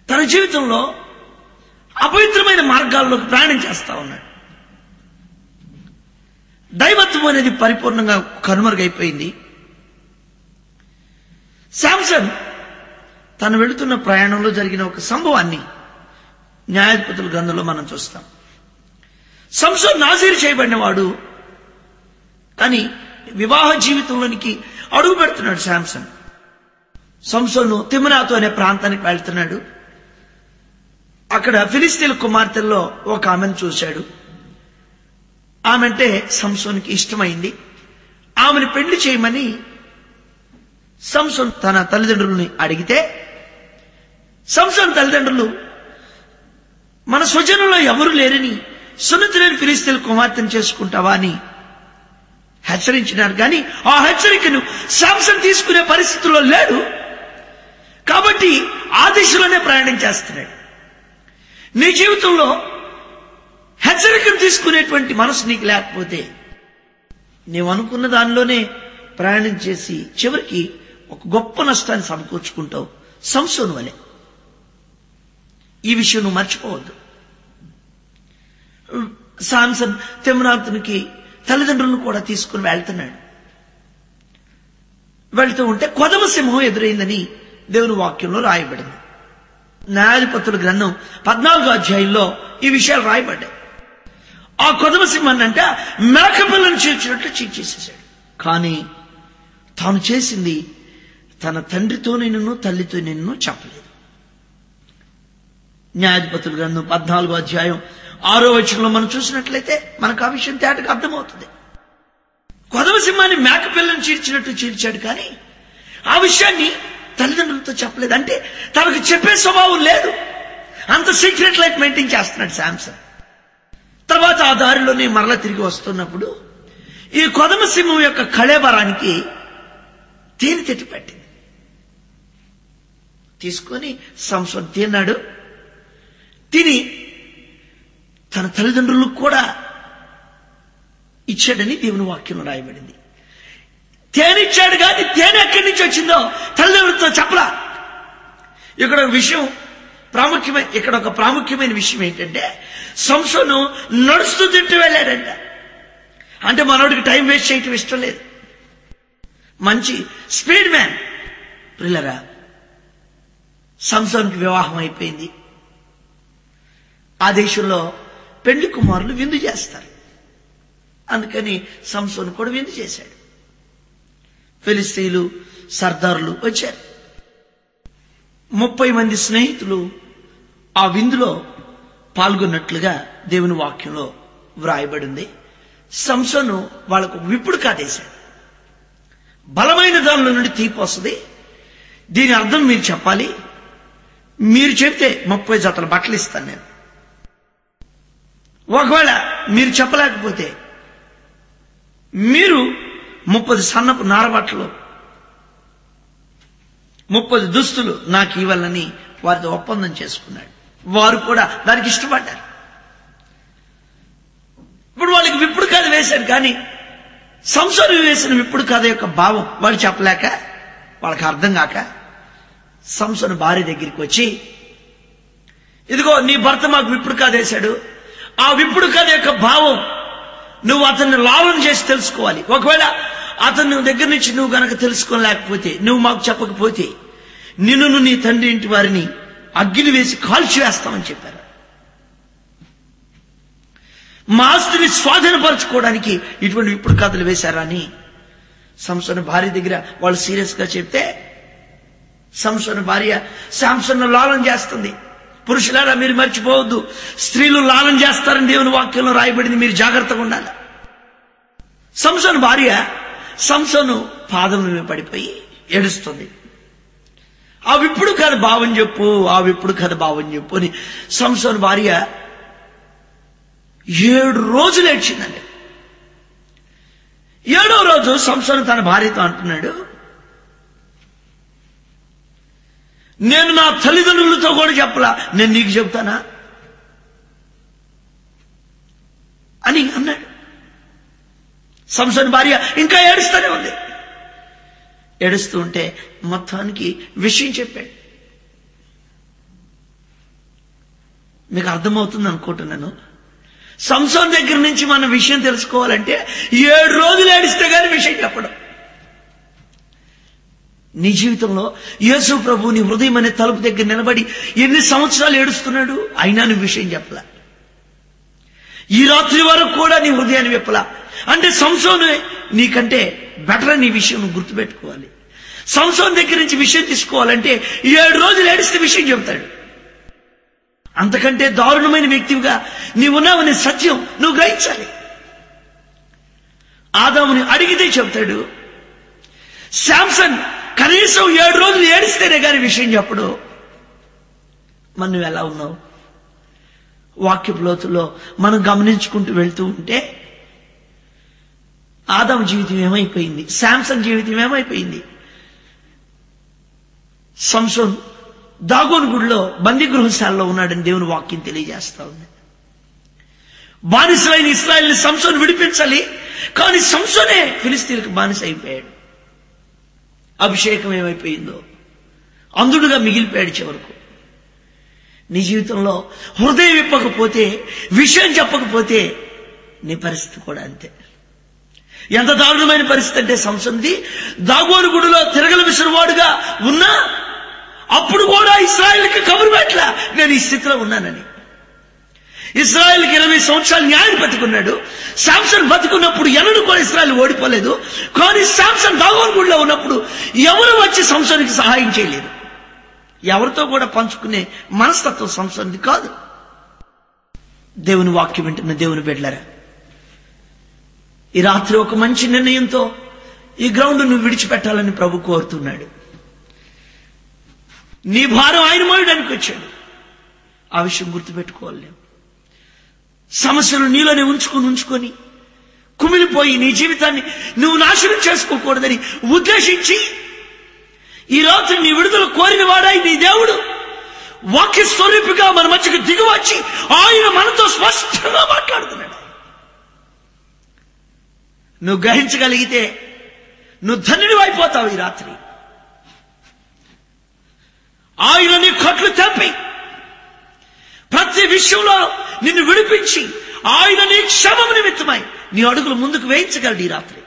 తన జీవితంలో అపవిత్రమైన మార్గాల్లోకి ప్రయాణం చేస్తా ఉన్నాడు. దైవత్వం అనేది పరిపూర్ణంగా కనుమరుగైపోయింది. శాంసన్ తను వెళుతున్న ప్రయాణంలో జరిగిన ఒక సంభవాన్ని న్యాయాధిపతుల గ్రంథంలో మనం చూస్తాం. సంసోను నాజీరు చేయబడినవాడు, కానీ వివాహ జీవితంలోనికి అడుగు పెడుతున్నాడు సంసోను తిమ్నాతు అనే ప్రాంతానికి వెళ్తున్నాడు. అక్కడ ఫిలిస్తీన్ల కుమార్తెల్లో ఒక ఆమెను చూశాడు. ఆమె అంటే సంసోనుకి ఇష్టమైంది. ఆమెను పెళ్లి చేయమని సంసోను తన తల్లిదండ్రులని అడిగితే, సంసోను తల్లిదండ్రులు మన స్వజనంలో ఎవరు లేరని సున్నతి లేని ఫిలిస్తీన్ల కుమార్తెను చేసుకుంటావా అని హెచ్చరించినారు. కానీ ఆ హెచ్చరికను సంసోను తీసుకునే పరిస్థితుల్లో లేడు. కాబట్టి ఆ దిశలోనే ప్రయాణం చేస్తున్నాడు. నీ జీవితంలో హెచ్చరికను తీసుకునేటువంటి మనసు నీకు లేకపోతే నీవు అనుకున్న దానిలోనే ప్రయాణం చేసి చివరికి ఒక గొప్ప నష్టాన్ని సమకూర్చుకుంటావు, సంసోను వలె. ఈ విషయం నువ్వు మర్చిపోవద్దు. సాంసన్ తిమ్నాతునికి తల్లిదండ్రులను కూడా తీసుకుని వెళ్తున్నాడు. వెళ్తూ ఉంటే కొదమ సింహం ఎదురైందని దేవుని వాక్యంలో రాయబడింది. న్యాయాధిపతుల గ్రంథం 14వ అధ్యాయంలో ఈ విషయాలు రాయబడ్డాయి. ఆ కొదమ సింహాన్ని అంటే మేకపిల్లను చీల్చినట్లు చీల్చేసేసాడు. కానీ తాను చేసింది తన తండ్రితో నిన్ను తల్లితో నిన్ను చెప్పలేదు. న్యాయాధిపతుల గ్రంథం 14వ అధ్యాయం 6వ వచనంలో మనం చూసినట్లయితే మనకు ఆ విషయం తేటగా అర్థమవుతుంది. కొదమ సింహాన్ని మేకపిల్లను చీల్చినట్టు చీల్చాడు, కానీ ఆ విషయాన్ని తల్లిదండ్రులతో చెప్పలేదు. అంటే తనకు చెప్పే స్వభావం లేదు. అంత సీక్రెట్ లైఫ్ మెయింటైన్ చేస్తున్నాడు శాంసన్. తర్వాత ఆ దారిలోనే మరలా తిరిగి వస్తున్నప్పుడు ఈ కొదమ సింహం యొక్క కళేబరానికి తేనె తెట్టి పెట్టింది. తీసుకొని సంసోను తిన్నాడు. తిని తన తల్లిదండ్రులకు కూడా ఇచ్చాడని దేవుని వాక్యంలో రాయబడింది. తేనె ఇచ్చాడు, కానీ తేనె ఎక్కడి నుంచి వచ్చిందో తల్లిదండ్రులతో చెప్పలా. ఇక్కడ ఒక ప్రాముఖ్యమైన విషయం ఏంటంటే, సంసోను నడుస్తూ తింటూ వెళ్ళాడంట. అంటే మనోడికి టైం వేస్ట్ చేయటం ఇష్టం లేదు. మంచి స్పీడ్ మ్యాన్. ప్రిల్లరా, సంసోనుకి వివాహం అయిపోయింది. ఆ దేశంలో పెళ్లి కుమారులు విందు చేస్తారు. అందుకని సంసోను కూడా విందు చేశాడు. ఫిలిస్తీయులు సర్దారులు వచ్చారు. 30 మంది స్నేహితులు ఆ విందులో పాల్గొన్నట్లుగా దేవుని వాక్యంలో వ్రాయబడింది. సంసోను వాళ్ళకు విప్పుడు కాదేశాడు. బలమైన దానిలో నుండి తీపి వస్తుంది. దీని అర్థం మీరు చెప్పాలి. మీరు చెప్తే 30 జతల బట్టలు ఇస్తాను నేను. ఒకవేళ మీరు చెప్పలేకపోతే మీరు 30 సన్నపు నారబట్టలు, 30 దుస్తులు నాకు ఇవ్వాలని వారితో ఒప్పందం చేసుకున్నాడు. వారు కూడా దానికి ఇష్టపడ్డారు. ఇప్పుడు వాళ్ళకి విప్పుడు కథ వేశాడు, కానీ సంసోను వేసిన విప్పుడు కథ యొక్క భావం వాళ్ళు చెప్పలేక, వాళ్ళకి అర్థం కాక సంసోను భార్య దగ్గరికి వచ్చి, ఇదిగో నీ భర్త మాకు విప్పుడు కథ వేశాడు. ఆ విప్పుడు కథ యొక్క భావం నువ్వు అతన్ని లాలన చేసి తెలుసుకోవాలి. ఒకవేళ అతని దగ్గర నుంచి నువ్వు గనక తెలుసుకోలేకపోతే, నువ్వు మాకు చెప్పకపోతే నిన్ను నీ తండ్రి ఇంటి వారిని అగ్గిని వేసి కాల్చి వేస్తామని చెప్పారు. మా ఆస్తిని స్వాధీనపరచుకోవడానికి ఇటువంటి విప్పుడు కథలు వేశారా అని సంసోను భార్య దగ్గర వాళ్ళు సీరియస్ గా చెప్తే, సంసోను భార్య శాంసన్ను లాలన చేస్తుంది. పురుషులారా, మీరు మర్చిపోవద్దు, స్త్రీలు లాలన చేస్తారని దేవుని వాక్యంలో రాయబడింది. మీరు జాగ్రత్తగా ఉండాలి. సంసోను భార్య సంసోను పాదముల మీద పడిపోయి ఏడుస్తుంది. ఆ విప్పుడు కథ భావం చెప్పు, ఆ విప్పుడు కథ భావం చెప్పు అని సంసోను భార్య 7 రోజులు ఏడ్చిందండి. 7వ రోజు సంసోను తన భార్యతో అంటున్నాడు, నేను నా తల్లిదండ్రులతో కూడా చెప్పలా, నేను నీకు చెప్తానా అని అన్నాడు. సంసోను భార్య ఇంకా ఏడుస్తూనే ఉంది. ఏడుస్తూ ఉంటే మొత్తానికి విషయం చెప్పాడు. మీకు అర్థమవుతుంది అనుకుంటున్నాను. సంసోను దగ్గర నుంచి మనం విషయం తెలుసుకోవాలంటే 7 రోజులు ఏడిస్తే గానీ విషయం చెప్పడం. నీ జీవితంలో యేసు ప్రభు నీ హృదయం అనే తలుపు దగ్గర నిలబడి ఎన్ని సంవత్సరాలు ఏడుస్తున్నాడు, అయినా నువ్వు విషయం చెప్పలా. ఈ రాత్రి వరకు కూడా నీ హృదయాన్ని విప్పలా. అంటే సంసోను నీకంటే బెటర్ నీ విషయం నువ్వు గుర్తుపెట్టుకోవాలి. సంసోను దగ్గర నుంచి విషయం తీసుకోవాలంటే 7 రోజులు ఏడిస్తే విషయం చెబుతాడు. అంతకంటే దారుణమైన వ్యక్తివిగా నీవున్నావనే సత్యం నువ్వు గ్రహించాలి. ఆదాముని అడిగితే చెప్తాడు. శాంసన్ కనీసం 7 రోజులు ఏడిస్తేనే గాని విషయం చెప్పడు. మరి నువ్వు ఎలా ఉన్నావు? వాక్యపు లోతులో మనం గమనించుకుంటూ వెళ్తూ ఉంటే ఆదాము జీవితం ఏమైపోయింది, శాంసన్ జీవితం ఏమైపోయింది. సంసోన్ దాగోను గుడిలో బందీ గృహశాలలో ఉన్నాడని దేవుని వాక్యం తెలియజేస్తా ఉంది. బానిసలైన ఇశ్రాయేలుని సంసోను విడిపించాలి, కానీ సంసోనే ఫిలిస్తీన్లకు బానిస అయిపోయాడు. అభిషేకం ఏమైపోయిందో అంధుడుగా మిగిలిపోయాడు చివరకు. నీ జీవితంలో హృదయం ఇప్పకపోతే, విషయం చెప్పకపోతే నీ పరిస్థితి కూడా అంతే. ఎంత దారుణమైన పరిస్థితి అంటే సంసోనుది దాగోను గుడిలో తిరగల విసిరివాడుగా ఉన్నా అప్పుడు కూడా ఇశ్రాయేలుకి కబురు పెట్టలా నేను ఈ స్థితిలో ఉన్నానని. ఇశ్రాయేలుకి 20 సంవత్సరాలు న్యాయాధిపతిగా ఉన్నాడు. శాంసన్ బతుకున్నప్పుడు ఎన్నడూ కూడా ఇశ్రాయేలు ఓడిపోలేదు. కానీ శాంసన్ దాగోను గుడిలో ఉన్నప్పుడు ఎవరు వచ్చి సంసోనుకి సహాయం చేయలేదు. ఎవరితో కూడా పంచుకునే మనస్తత్వం సంసోనుది కాదు. దేవుని వాక్యం వింటున్న దేవుని బిడ్డలారా, ఈ రాత్రి ఒక మంచి నిర్ణయంతో ఈ గ్రౌండ్ నువ్వు విడిచిపెట్టాలని ప్రభు కోరుతున్నాడు. నీ భారం ఆయన మోయడానికి వచ్చాడు. ఆ విషయం గుర్తుపెట్టుకోవాలి. సమస్యలు నీలోనే ఉంచుకొని కుమిలిపోయి నీ జీవితాన్ని నువ్వు నాశనం చేసుకోకూడదని ఉద్దేశించి ఈ రాత్రి నీ విడుదల కోరిన వాడాయి నీ దేవుడు వాక్య స్వరూపిగా మన మధ్యకు దిగివచ్చి ఆయన మనతో స్పష్టంగా మాట్లాడుతున్నాడు. నువ్వు గ్రహించగలిగితే నువ్వు ధన్యుడివి అయిపోతావు. ఈ రాత్రి ఆయన నీ కట్లు తెంపి ప్రతి విషయంలో నిన్ను విడిపించి ఆయన నీ క్షేమం నిమిత్తమై నీ అడుగులు ముందుకు వేయించగలడు. ఈ రాత్రి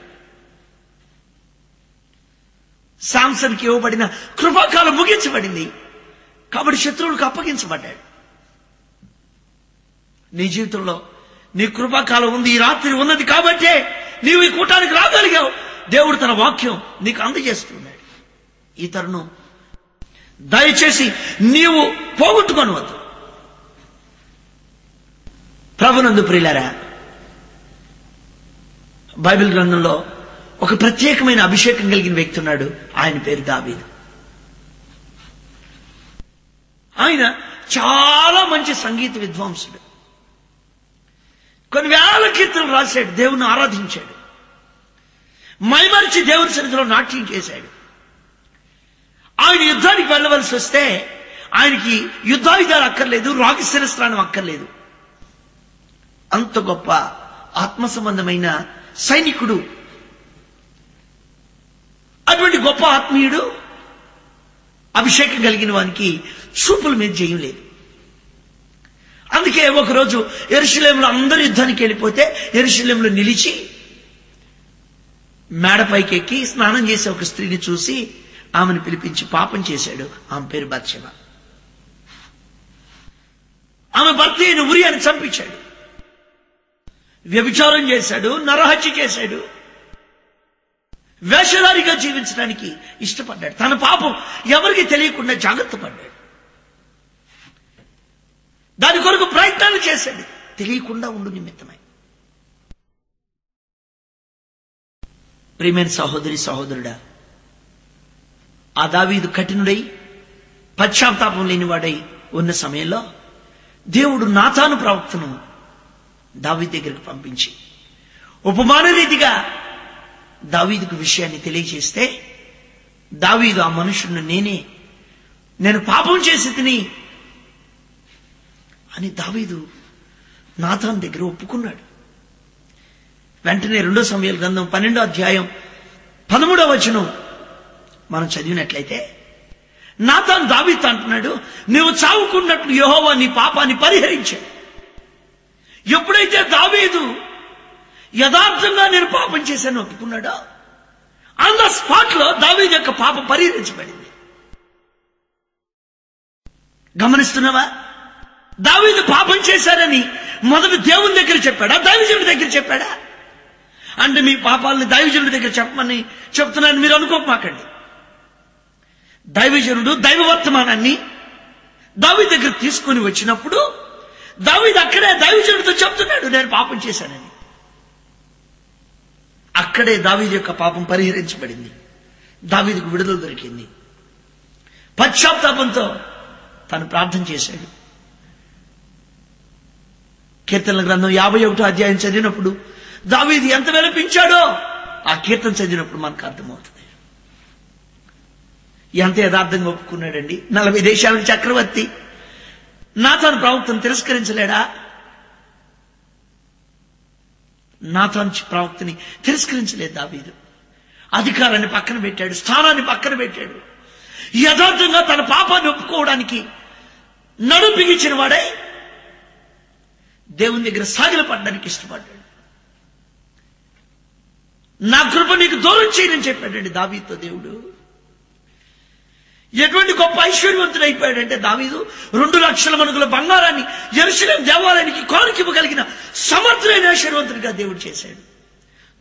శాంసన్కి ఇవ్వబడిన కృపాకాలం ముగించబడింది కాబట్టి శత్రువులకు అప్పగించబడ్డాడు. నీ జీవితంలో నీ కృపాకాలం ఉంది, ఈ రాత్రి ఉన్నది కాబట్టే నీవు ఈ కూటానికి రాగలిగావు. దేవుడు తన వాక్యం నీకు అందజేస్తున్నాడు. ఈ తరుణం దయచేసి నీవు పోగొట్టుకొనవద్దు. ప్రభునందు ప్రియులారా, బైబిల్ గ్రంథంలో ఒక ప్రత్యేకమైన అభిషేకం కలిగిన వ్యక్తి ఉన్నాడు. ఆయన పేరు దావీదు. ఆయన చాలా మంచి సంగీత విద్వాంసుడు. కొన్ని వేల కీర్తనలు రాశాడు, దేవుని ఆరాధించాడు, మైమరిచి దేవుని సన్నిధిలో నాట్యం చేశాడు. ఆయన యుద్ధానికి వెళ్ళవలసి వస్తే ఆయనకి యుద్ధాయుధాలు అక్కర్లేదు, రాగి శిరస్త్రాణం అక్కర్లేదు. అంత గొప్ప ఆత్మ సంబంధమైన సైనికుడు. అటువంటి గొప్ప ఆత్మీయుడు, అభిషేకం కలిగిన వానికి చూపుల మీద జయం లేదు. అందుకే ఒకరోజు యెరూషలేములో అందరూ యుద్ధానికి వెళ్ళిపోతే యెరూషలేములో నిలిచి మేడపైకి ఎక్కి స్నానం చేసే ఒక స్త్రీని చూసి ఆమెను పిలిపించి పాపం చేశాడు. ఆమె పేరు బత్షెబ. ఆమె భర్త అయిన ఉరియాని చంపించాడు, వ్యభిచారం చేశాడు, నరహత్య చేశాడు, వేషధారిగా జీవించడానికి ఇష్టపడ్డాడు. తన పాపం ఎవరికి తెలియకుండా జాగ్రత్త పడ్డాడు. దాని కొరకు ప్రయత్నాలు చేశాడు, తెలియకుండా ఉండు నిమిత్తమై. ప్రియమైన సహోదరి సహోదరుడా, ఆ దావీదు కఠినుడై పశ్చాత్తాపం లేనివాడై ఉన్న సమయంలో దేవుడు నాతాను ప్రవక్తను దావీదు దగ్గరికి పంపించి ఉపమాన రీతిగా దావీదుకు విషయాన్ని తెలియజేస్తే దావీదు ఆ మనుషుడిని నేను పాపం చేసి తిని అని దావీదు నాతాను దగ్గర ఒప్పుకున్నాడు. వెంటనే 2 సమూయేలు గ్రంథం 12వ అధ్యాయం 13వ వచనం మనం చదివినట్లయితే నాతాను దావీదుతో అంటున్నాడు, నువ్వు చావుకున్నట్లు యెహోవా నీ పాపాన్ని పరిహరించాడు. ఎప్పుడైతే దావీదు యథార్థంగా నేను పాపం చేశాను ఒప్పుకున్నాడో ఆన్ ద స్పాట్ లో దావీదు యొక్క పాపం పరిహరించబడింది. గమనిస్తున్నావా? దావీదు పాపం చేశారని మొదట దేవుని దగ్గర చెప్పాడా, దైవజనుడి దగ్గర చెప్పాడా? అంటే మీ పాపాలని దైవజనుడి దగ్గర చెప్పమని చెప్తున్నాను మీరు అనుకోమాకండి. దైవజనుడు దైవ వర్తమానాన్ని దావీదు దగ్గర తీసుకొని వచ్చినప్పుడు దావీదు అక్కడే దైవజనుడితో చెప్తున్నాడు, నేను పాపం చేశానని. అక్కడే దావీదు యొక్క పాపం పరిహరించబడింది. దావీదుకు విడుదల దొరికింది. పశ్చాత్తాపంతో తను ప్రార్థన చేశాడు. కీర్తనల గ్రంథం 51వ అధ్యాయం చదివినప్పుడు దావీదు ఎంత విలపించాడో ఆ కీర్తన చదివినప్పుడు మనకు అర్థమవుతుంది. ఎంత యథార్థంగా ఒప్పుకున్నాడండి. 40 దేశాలకు చక్రవర్తి నాతాను ప్రవక్తను తిరస్కరించలేడా? నాతాను ప్రవక్తని తిరస్కరించలేదు దావీదు. అధికారాన్ని పక్కన పెట్టాడు, స్థానాన్ని పక్కన పెట్టాడు. యథార్థంగా తన పాపాన్ని ఒప్పుకోవడానికి నడుం బిగించిన వాడై దేవుని దగ్గర సాగిలపడడానికి ఇష్టపడ్డాడు. నా కృప నీకు దూరం చేయనని చెప్పాడండి దావీదుతో దేవుడు. ఎటువంటి గొప్ప ఐశ్వర్యవంతుడు అయిపోయాడంటే దావీదు 2 లక్షల మణుగుల బంగారాన్ని యెరూషలేము దేవాలయానికి కానుకివ్వగలిగిన సమర్థులైన ఐశ్వర్యవంతుడిగా దేవుడు చేశాడు.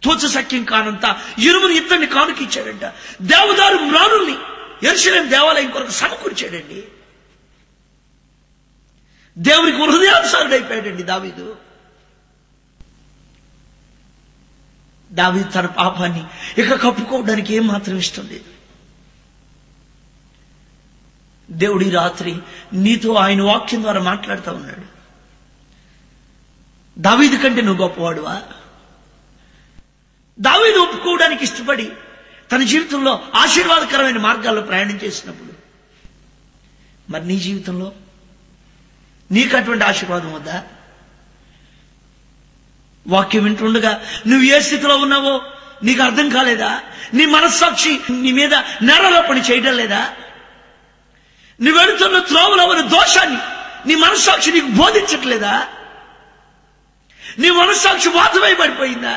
తూచ సఖ్యం కానంత ఇరుముని ఇత్తడిని కానుకిచ్చాడంట. దేవదారు మ్రాణుల్ని యెరూషలేము దేవాలయం కొరకు సమకూర్చాడండి. దేవునికి హృదయానుసారుడు అయిపోయాడండి దావీదు. దావీదు తన పాపాన్ని ఇక కప్పుకోవడానికి ఏమాత్రం ఇష్టం లేదు. దేవుడి రాత్రి నీతో ఆయన వాక్యం ద్వారా మాట్లాడుతూ ఉన్నాడు. దావీదు కంటే నువ్వు గొప్పవాడువా? దావీదు ఒప్పుకోవడానికి ఇష్టపడి తన జీవితంలో ఆశీర్వాదకరమైన మార్గాల్లో ప్రయాణం చేసినప్పుడు మరి నీ జీవితంలో నీకు అటువంటి ఆశీర్వాదం వద్దా? వాక్యం వింటుండగా నువ్వు ఏ స్థితిలో ఉన్నావో నీకు అర్థం కాలేదా? నీ మనస్సాక్షి నీ మీద నేరారోపణ చేయడం లేదా? నువ్వు వెళుతున్న త్రోవలో ఉన్న దోషాన్ని నీ మనస్సాక్షి నీకు బోధించట్లేదా? నీ మనస్సాక్షి వాతమై పడిపోయిందా?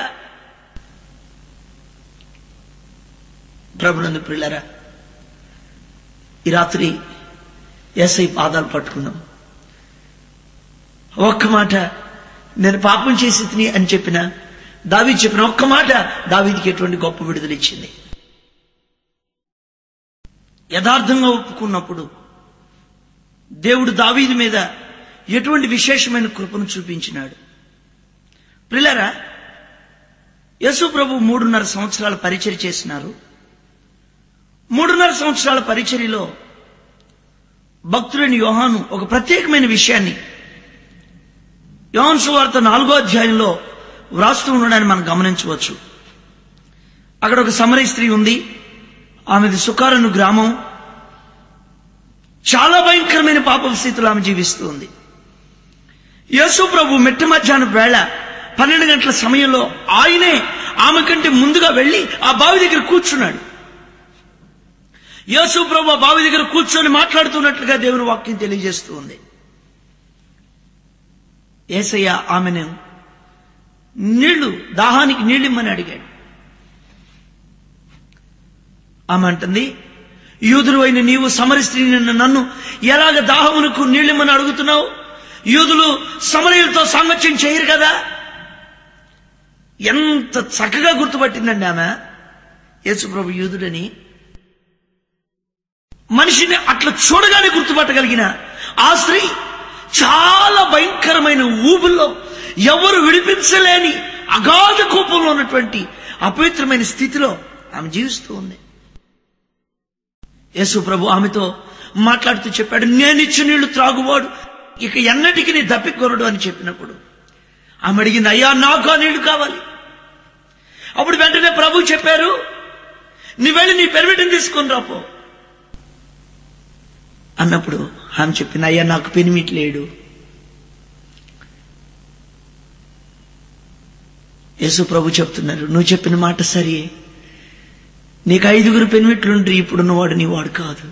ప్రభునందు ప్రియులారా, ఈ రాత్రి యేసయ్య పాదాలు పట్టుకున్నాం. ఒక్క మాట నేను పాపం చేసి తిని అని చెప్పిన దావీదు చెప్పిన ఒక్క మాట దావీదుకి ఎటువంటి గొప్ప విడుదల ఇచ్చింది. యథార్థంగా ఒప్పుకున్నప్పుడు దేవుడు దావీదు మీద ఎటువంటి విశేషమైన కృపను చూపించినాడు. ప్రియులారా, యేసు ప్రభు 3.5 సంవత్సరాల పరిచర్య చేసినారు. 3.5 సంవత్సరాల పరిచర్యలో భక్తుడైన యోహాను ఒక ప్రత్యేకమైన విషయాన్ని యోహాను సువార్త 4వ అధ్యాయంలో వ్రాస్తూ ఉండడాన్ని మనం గమనించవచ్చు. అక్కడ ఒక సమరయ స్త్రీ ఉంది. ఆమెది సుకారను గ్రామం. చాలా భయంకరమైన పాప స్థితిలో ఆమె జీవిస్తూ ఉంది. యేసు ప్రభు మిట్ట మధ్యాహ్నం వేళ 12 గంటల సమయంలో ఆయనే ఆమె కంటే ముందుగా వెళ్లి ఆ బావి దగ్గర కూర్చున్నాడు. యేసు ప్రభు ఆ బావి దగ్గర కూర్చొని మాట్లాడుతున్నట్లుగా దేవుని వాక్యం తెలియజేస్తూ ఉంది. యేసయ్య ఆమెను దాహానికి నీళ్ళిమ్మని అడిగాడు. ఆమె అంటుంది, యూదులు అయిన నీవు సమరయ స్త్రీని నన్ను ఎలాగ దాహమునకు నీళ్ళిమ్మని అడుగుతున్నావు? యూదులు సమరయులతో సాంగత్యం చేయరు కదా. ఎంత చక్కగా గుర్తుపట్టిందండి ఆమె యేసు ప్రభు యూదుడని. మనిషిని అట్లా చూడగానే గుర్తుపట్టగలిగిన ఆ స్త్రీ చాలా భయంకరమైన ఊబుల్లో ఎవరు విడిపించలేని అగాధ కోపంలో ఉన్నటువంటి అపవిత్రమైన స్థితిలో ఆమె జీవిస్తూ ఉంది. యేసు ప్రభు ఆమెతో మాట్లాడుతూ చెప్పాడు, నేనిచ్చు నీళ్లు త్రాగువాడు ఇక ఎన్నటికీ నీ దప్పికొనడు అని చెప్పినప్పుడు ఆమె అడిగింది, అయ్యా నాకు ఆ నీళ్లు కావాలి. అప్పుడు వెంటనే ప్రభు చెప్పారు, నీ వెళ్ళి నీ పెనిమిటిని తీసుకొని రాపో అన్నప్పుడు ఆమె చెప్పింది, అయ్యా నాకు పెనిమిటి లేడు. యేసు ప్రభు చెప్తున్నారు, నువ్వు చెప్పిన మాట సరే, నీకు 5 పెనిమిట్లుండ్రి, ఇప్పుడున్నవాడు నీ వాడు కాదు.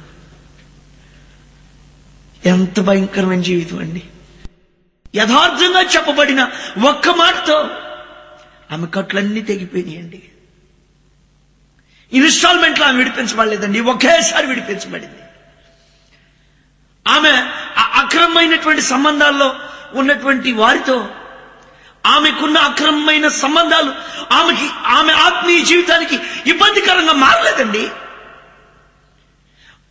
ఎంత భయంకరమైన జీవితం అండి. యథార్థంగా చెప్పబడిన ఒక్క మాటతో ఆమె కట్లన్నీ తెగిపోయినాయండి. ఇన్స్టాల్మెంట్లో ఆమె విడిపించబడలేదండి, ఒకేసారి విడిపించబడింది. ఆమె అక్రమమైనటువంటి సంబంధాల్లో ఉన్నటువంటి వారితో ఆమెకున్న అక్రమమైన సంబంధాలు ఆమె ఆత్మీయ జీవితానికి ఇబ్బందికరంగా మారలేదండి.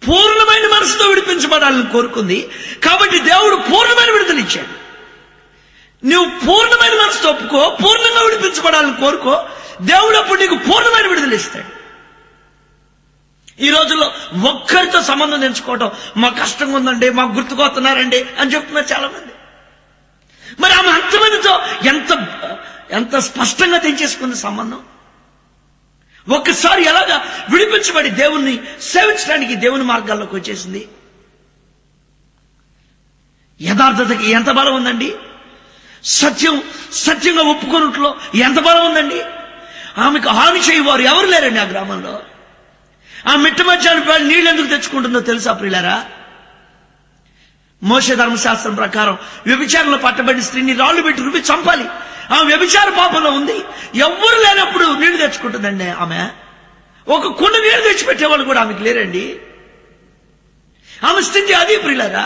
పూర్ణమైన మనసుతో విడిపించబడాలని కోరుకుంది. కాబట్టి దేవుడు పూర్ణమైన విడుదల ఇచ్చాడు. నువ్వు పూర్ణమైన మనసుతో ఒప్పుకో, పూర్ణంగా విడిపించబడాలని కోరుకో, దేవుడు అప్పుడు నీకు పూర్ణమైన విడుదల ఇస్తాడు. ఈ రోజుల్లో ఒక్కరితో సంబంధం తెంచుకోవటం మాకు కష్టంగా ఉందండి, మాకు గుర్తుకొస్తున్నారండి అని చెప్తున్నారు చాలా మంది. మరి ఆమె అంతమందితో ఎంత స్పష్టంగా తెంచేసుకుంది సంబంధం. ఒక్కసారి ఎలాగా విడిపించబడి దేవుణ్ణి సేవించడానికి దేవుని మార్గాల్లోకి వచ్చేసింది. యథార్థతకి ఎంత బలం ఉందండి. సత్యంగా ఒప్పుకోనుట్లో ఎంత బలం ఉందండి. ఆమెకు హాని చేయవారు ఎవరు లేరండి ఆ గ్రామంలో. ఆ మిట్ట మధ్యాహ్నం నీళ్ళు ఎందుకు తెచ్చుకుంటుందో తెలుసా ప్రియులారా? మోషే ధర్మశాస్త్రం ప్రకారం వ్యభిచారంలో పట్టబడిన స్త్రీని రాళ్లు పెట్టి రుబ్బి చంపాలి. ఆమె వ్యభిచార పాపంలో ఉంది. ఎవ్వరు లేనప్పుడు నీళ్లు తెచ్చుకుంటుందండి ఆమె. ఒక కుండ నీళ్లు తెచ్చిపెట్టేవాళ్ళు కూడా ఆమెకు లేరండి. ఆమె స్థితి అది ప్రియులారా.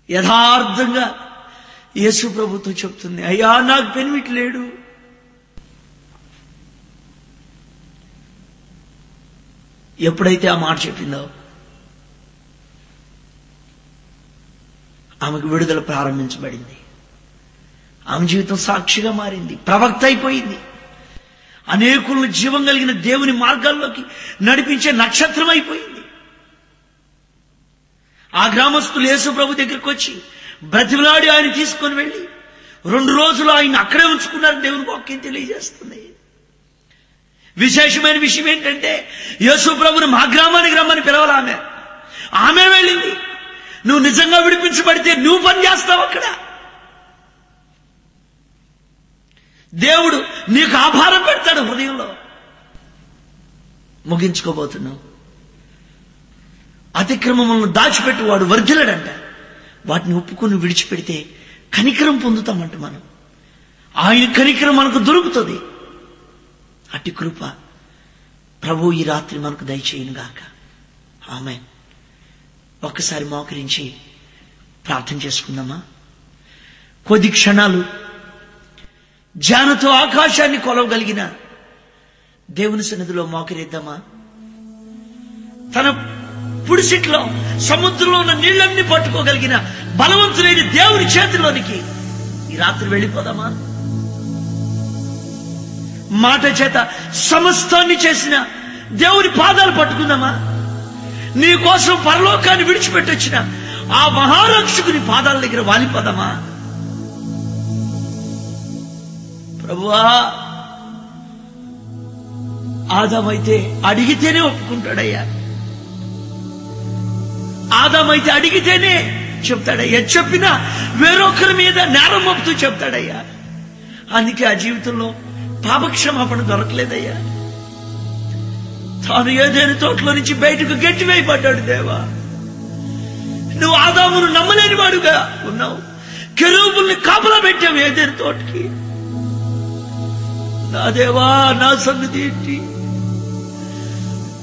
యథార్థంగా యేసు ప్రభుతో చెప్తుంది, అయ్యా నాకు పెనిమిటి లేడు. ఎప్పుడైతే ఆ మాట చెప్పిందో ఆమెకు విడుదల ప్రారంభించబడింది. ఆమె జీవితం సాక్షిగా మారింది, ప్రవక్త అయిపోయింది. అనేకులను జీవం కలిగిన దేవుని మార్గాల్లోకి నడిపించే నక్షత్రం అయిపోయింది. ఆ గ్రామస్తులు యేసు ప్రభు దగ్గరికి వచ్చి బ్రతిమలాడి ఆయన తీసుకొని వెళ్ళి 2 రోజులు ఆయన అక్కడే ఉంచుకున్నారు. దేవుని వాక్యం తెలియజేస్తుంది. విశేషమైన విషయం ఏంటంటే యేసు ప్రభుని మా గ్రామానికి రమ్మని పిలవాలి. ఆమె వెళ్ళింది. నువ్వు నిజంగా విడిపించబడితే నువ్వు పని చేస్తావు అక్కడ. దేవుడు నీకు ఆభారం పెడతాడు హృదయంలో. ముగించుకోబోతున్నావు. అతిక్రమములను దాచిపెట్టి వాడు వర్ధిల్లడంట. వాటిని ఒప్పుకొని విడిచిపెడితే కనికరం పొందుతామంట మనం. ఆయన కనికరం మనకు దొరుకుతుంది. అట్టి కృప ప్రభు ఈ రాత్రి మనకు దయచేయును గాక. ఆమేన్. ఒక్కసారి మోకరించి ప్రార్థన చేసుకుందామా? కొద్ది క్షణాలు ధ్యానతో ఆకాశాన్ని కొలవగలిగిన దేవుని సన్నిధిలో మోకరిద్దామా? తన పుడిసిట్లో సముద్రంలో ఉన్న నీళ్లన్నీ పట్టుకోగలిగిన బలవంతులైన దేవుని చేతిలోనికి ఈ రాత్రి వెళ్ళిపోదామా? మాట చేత సమస్తాన్ని చేసిన దేవుని పాదాలు పట్టుకుందామా? నీ కోసం పరలోకాన్ని విడిచిపెట్టొచ్చిన ఆ మహారక్షకుని పాదాల దగ్గర వాలిపోదామా? ప్రభువా, ఆదామైతే అడిగితేనే ఒప్పుకుంటాడయ్యా. ఆదామైతే అడిగితేనే చెప్తాడయ్యా. చెప్పినా వేరొకరి మీద నేరం మోపుతూ చెప్తాడయ్యా. అందుకే ఆ జీవితంలో పాపక్షమాపణ దొరకలేదయ్యా. తాను ఏదైనా తోటలో నుంచి బయటకు గట్టి వేయబడ్డాడు. దేవా, నువ్వు ఆదామును నమ్మలేని వాడుగా ఉన్నావు. కెరూబుల్ని కాపలా పెట్టావు ఏదైనా తోటకి. నా దేవా, నా సంగతి ఏంటి?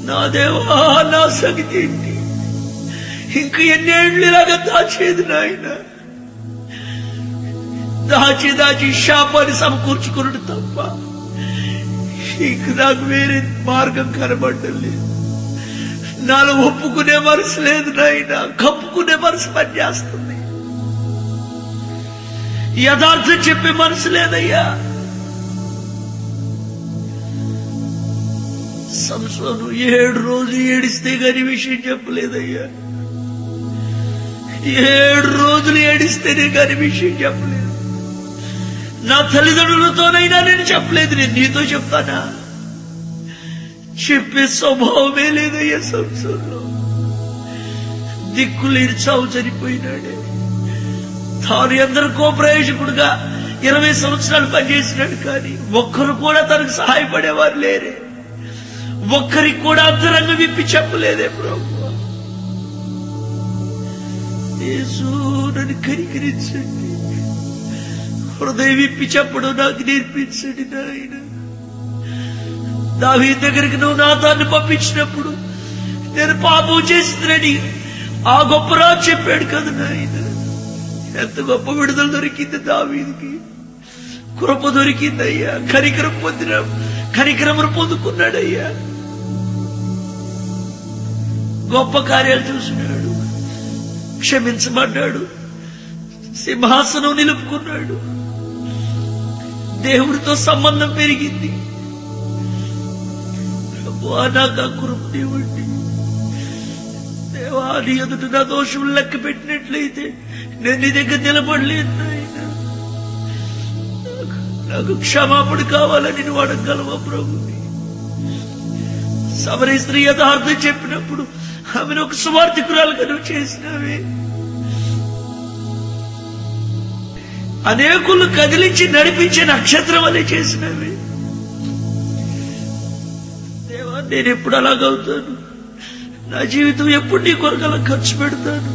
నా దేవా, నా సంగతి ఏంటి? ఇంక ఎన్నేళ్ళు ఇలాగా దాచేది నాయన. దాచి శాపాన్ని సమకూర్చుకున్నాడు తప్ప ఇంక నాకు వేరే మార్గం కనబడడం లేదు. నాలో ఒప్పుకునే మనసు లేదు నాయన. కప్పుకునే మనసు పనిచేస్తుంది. యథార్థం చెప్పే మనసు లేదయ్యా. సంసోను 7 రోజులు ఏడిస్తే గాని విషయం చెప్పలేదయ్యా. 7 రోజులు ఏడిస్తేనే గాని విషయం చెప్పలేదు. నా తల్లిదండ్రులతోనైనా నేను చెప్పలేదు. నేను నీతో చెప్తానా? చెప్పే స్వభావమే లేదయ్యా. సంసోనులో దిక్కులేని చావు చనిపోయినాడే. తాను ఎందరికో ప్రయోజకుడుగా 20 సంవత్సరాలు పనిచేసినాడు. కానీ ఒక్కరు కూడా తనకు సహాయపడేవారు లేరే. ఒక్కరికి కూడా అంతరంగం విప్పి చెప్పలేదే. ప్రభు యేసు, నన్ను కనికరించండి. హృదయం విప్పి చెప్పడం నాకు నేర్పించండి నాయన. దావీదు దగ్గరికి నువ్వు నాతాన్ని పంపించినప్పుడు నేను పాపం చేసిందని ఆ గొప్ప రాజు చెప్పాడు కదా నాయన. ఎంత గొప్ప విడుదల దొరికింది దావీదుకి. కృప దొరికిందయ్యా. కనికరమును పొందుకున్నాడయ్యా. గొప్ప కార్యాలు చూసినాడు, క్షమించబడ్డాడు, సింహాసనం నిలుపుకున్నాడు, దేవుడితో సంబంధం పెరిగింది. ప్రభువా, నాకు ఆ కృపనివ్వండి. దేవా, నీ ఎదుట నా దోషం లెక్క పెట్టినట్లయితే నేను నీ దగ్గర నిలబడలేను నాయన. నాకు క్షమాపణ కావాలని నువ్వు అడగలవా ప్రభుని? సమరీ స్త్రీ యథార్థం చెప్పినప్పుడు ఆమెను ఒక సువార్థికురాలుగా నువ్వు చేసినావే. అనేకులు కదిలించి నడిపించే నక్షత్రం వల్లే చేసినవి. దేవా, నేను ఎప్పుడు అలాగవుతాను? నా జీవితం ఎప్పుడు నీ కొరకు అలా ఖర్చు పెడతాను?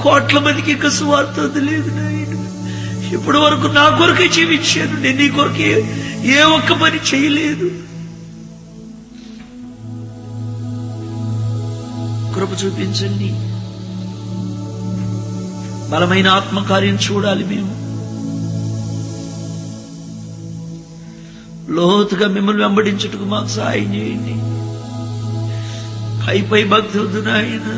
కోట్ల మందికి ఇంకా సువార్త లేదు నాయన. ఇప్పటి వరకు నా కొరకే జీవించాను, నేను నీ కొరకే ఏ ఒక్క పని చేయలేదు. కృప చూపించండి. బలమైన ఆత్మకార్యం చూడాలి. మేము లోతుగా మిమ్మల్ని వెంబడించుటకు మాకు సహాయం చేయండి. పై భక్తి వద్దు నాయన.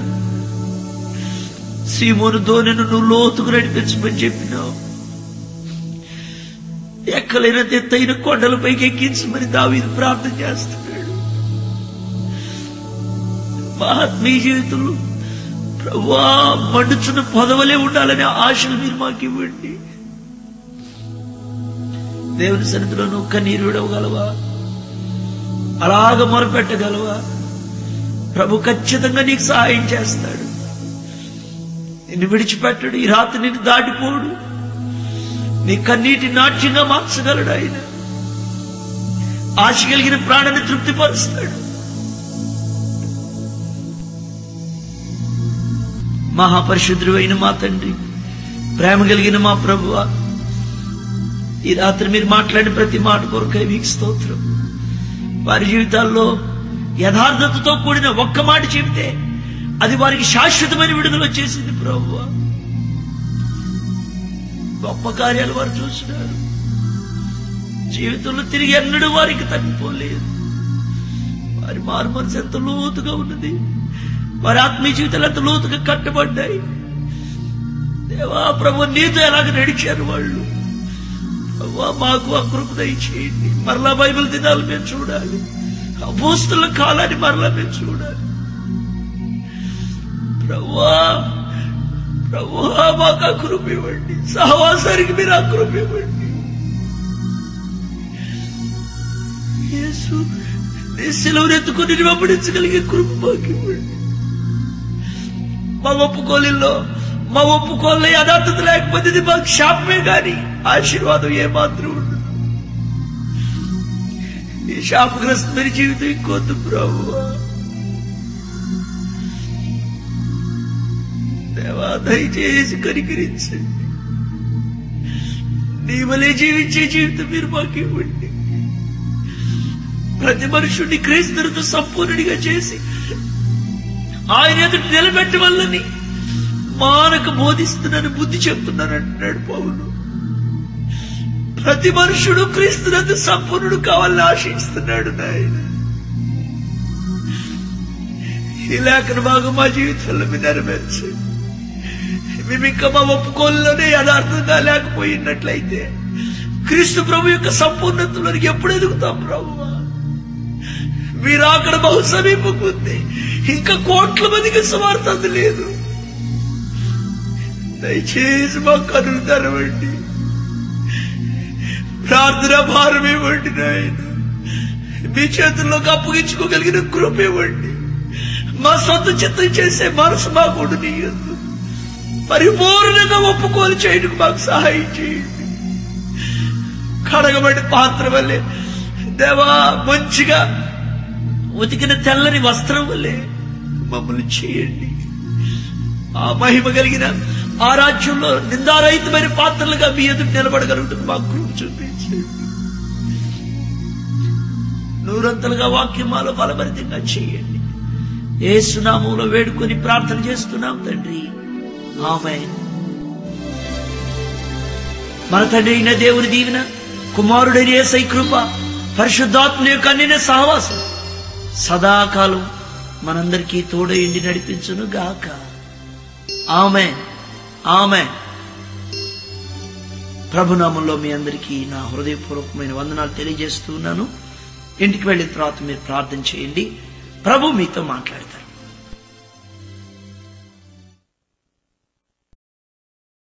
సీమోను దోణెను నువ్వు లోతుకు నడిపించమని చెప్పినావు. ఎక్కలైన ఎత్తైన కొండలపైకి ఎక్కించమని దావీదు ప్రార్థన చేస్తున్నాడు. మా ఆత్మీయ జీవితంలో ప్రభువా, మండుచున్న పొదవలే ఉండాలనే ఆశలు మీరు మాకు ఇవ్వండి. దేవుని సన్నిధిలో నువ్వు కన్నీరు విడవగలవా? అలాగ మొరపెట్టగలవా? ప్రభు ఖచ్చితంగా నీకు సహాయం చేస్తాడు. నిన్ను విడిచిపెట్టడు. ఈ రాత్రి నిన్ను దాటిపోడు. నీ కన్నీటి నాట్యంగా మార్చగలడు ఆయన. ఆశ కలిగిన ప్రాణాన్ని తృప్తిపరుస్తాడు. మహాపరిశుద్ధుడు అయిన మా తండ్రి, ప్రేమ కలిగిన మా ప్రభువా, ఈ రాత్రి మీరు మాట్లాడిన ప్రతి మాట కొరకై మీకు స్తోత్రం. వారి జీవితాల్లో యథార్థతతో కూడిన ఒక్క మాట చెబితే అది వారికి శాశ్వతమైన విడుదల వచ్చేసింది. ప్రభువా, గొప్ప కార్యాలు వారు చూస్తున్నారు. జీవితంలో తిరిగి ఎన్నడూ వారికి తప్పిపోలేదు. వారి మారు మనసు ఎంత లోతుగా ఉన్నది. వారి ఆత్మీయ జీవితాలు ఎంత లోతుగా కట్టబడ్డాయి. దేవా ప్రభు, నీతో ఎలాగ నడిచారు వాళ్ళు. ప్రభువా, మాకు ఆ కృప దయచేయండి. మరలా బైబిల్ దినాలు మేము చూడాలి. అపోస్తలుల కాలాన్ని మరలా మేము చూడాలి. ప్రభువా, ప్రభువా, మాకు ఆ కృప ఇవ్వండి. సహవాసానికి మీరు ఆ కృప ఇవ్వండి. యేసు, నీ శిలువను ఎత్తుకుని వెంబడించగలిగే కృప మాకు ఇవ్వండి. మా ఒప్పుకోలే యథార్థత లేకపోతే ఇది మాకు శాపమే గాని ఆశీర్వాదం ఏమాత్రం ఉండదు. ఈ శాపగ్రస్తమైన జీవితం ఇంకొద్దు ప్రభువా. దేవా, దయచేసి కనికరించండి. నీ వలే జీవించే జీవితం మీరు మాకు ఇవ్వండి. ప్రతి మనుషుడిని క్రీస్తునితో సంపూర్ణుడిగా చేసి ఆయన ఎదుటి నిలబెట్టవల్లని మానక బోధిస్తున్నాను, బుద్ధి చెప్తున్నాను అంటున్నాడు పౌలు. ప్రతి మనుషుడు క్రీస్తునందు సంపూర్ణుడు కావాలని ఆశిస్తున్నాడు నాయన. ఈ లేఖన భాగం మా జీవితంలో మీరు నెరవేర్చండి. మేము ఇంకా మా ఒప్పుకోల్లోనే యథార్థంగా లేకపోయినట్లయితే క్రీస్తు ప్రభు యొక్క సంపూర్ణతలోనికి ఎప్పుడు ఎదుగుతాం ప్రభువా? మీరు అక్కడ బహు సమీపంగా ఉంది. ఇంకా కోట్ల మందికి సువార్త లేదు. దయచేసి మా కనులు తెరవండి. ప్రార్థన భారం ఇవ్వండి నాయన. మీ చేతుల్లోకి అప్పగించుకోగలిగిన కృప ఇవ్వండి. మా సొంత చిత్తం చేసే మనసు మాకు ఉండనీయద్దు. పరిపూర్ణంగా ఒప్పుకోలు చేయడానికి మాకు సహాయం చేయండి. కడగబడి పాత్ర వల్లే దేవా, మంచిగా ఉతికిన తెల్లని వస్త్రం వల్లే మమ్మల్ని చేయండి. ఆ మహిమ కలిగిన ఆ రాజ్యంలో నిందారహితమైన పాత్రలుగా మీ ఎదురు నిలబడగలుగుతుంది మాకు కృప చూపించండి. నూరంతలుగా వాక్యమాలో బలభరితంగా చేయండి. యేసు నామములో వేడుకొని ప్రార్థన చేస్తున్నాం తండ్రి, ఆమేన్. మన తండ్రి అయిన దేవుని దీవెన, కుమారుడైన యేసయ్య కృప, పరిశుద్ధాత్మ యొక్క అన్యోన్య సహవాసం సదాకాలం మనందరికీ తోడయుండి నడిపించును గాక. ఆమేన్, ఆమేన్. ప్రభునామంలో మీ అందరికీ నా హృదయపూర్వకమైన వందనాలు తెలియజేస్తున్నాను. ఇంటికి వెళ్ళిన తర్వాత మీరు ప్రార్థన చేయండి. ప్రభు మీతో మాట్లాడతారు.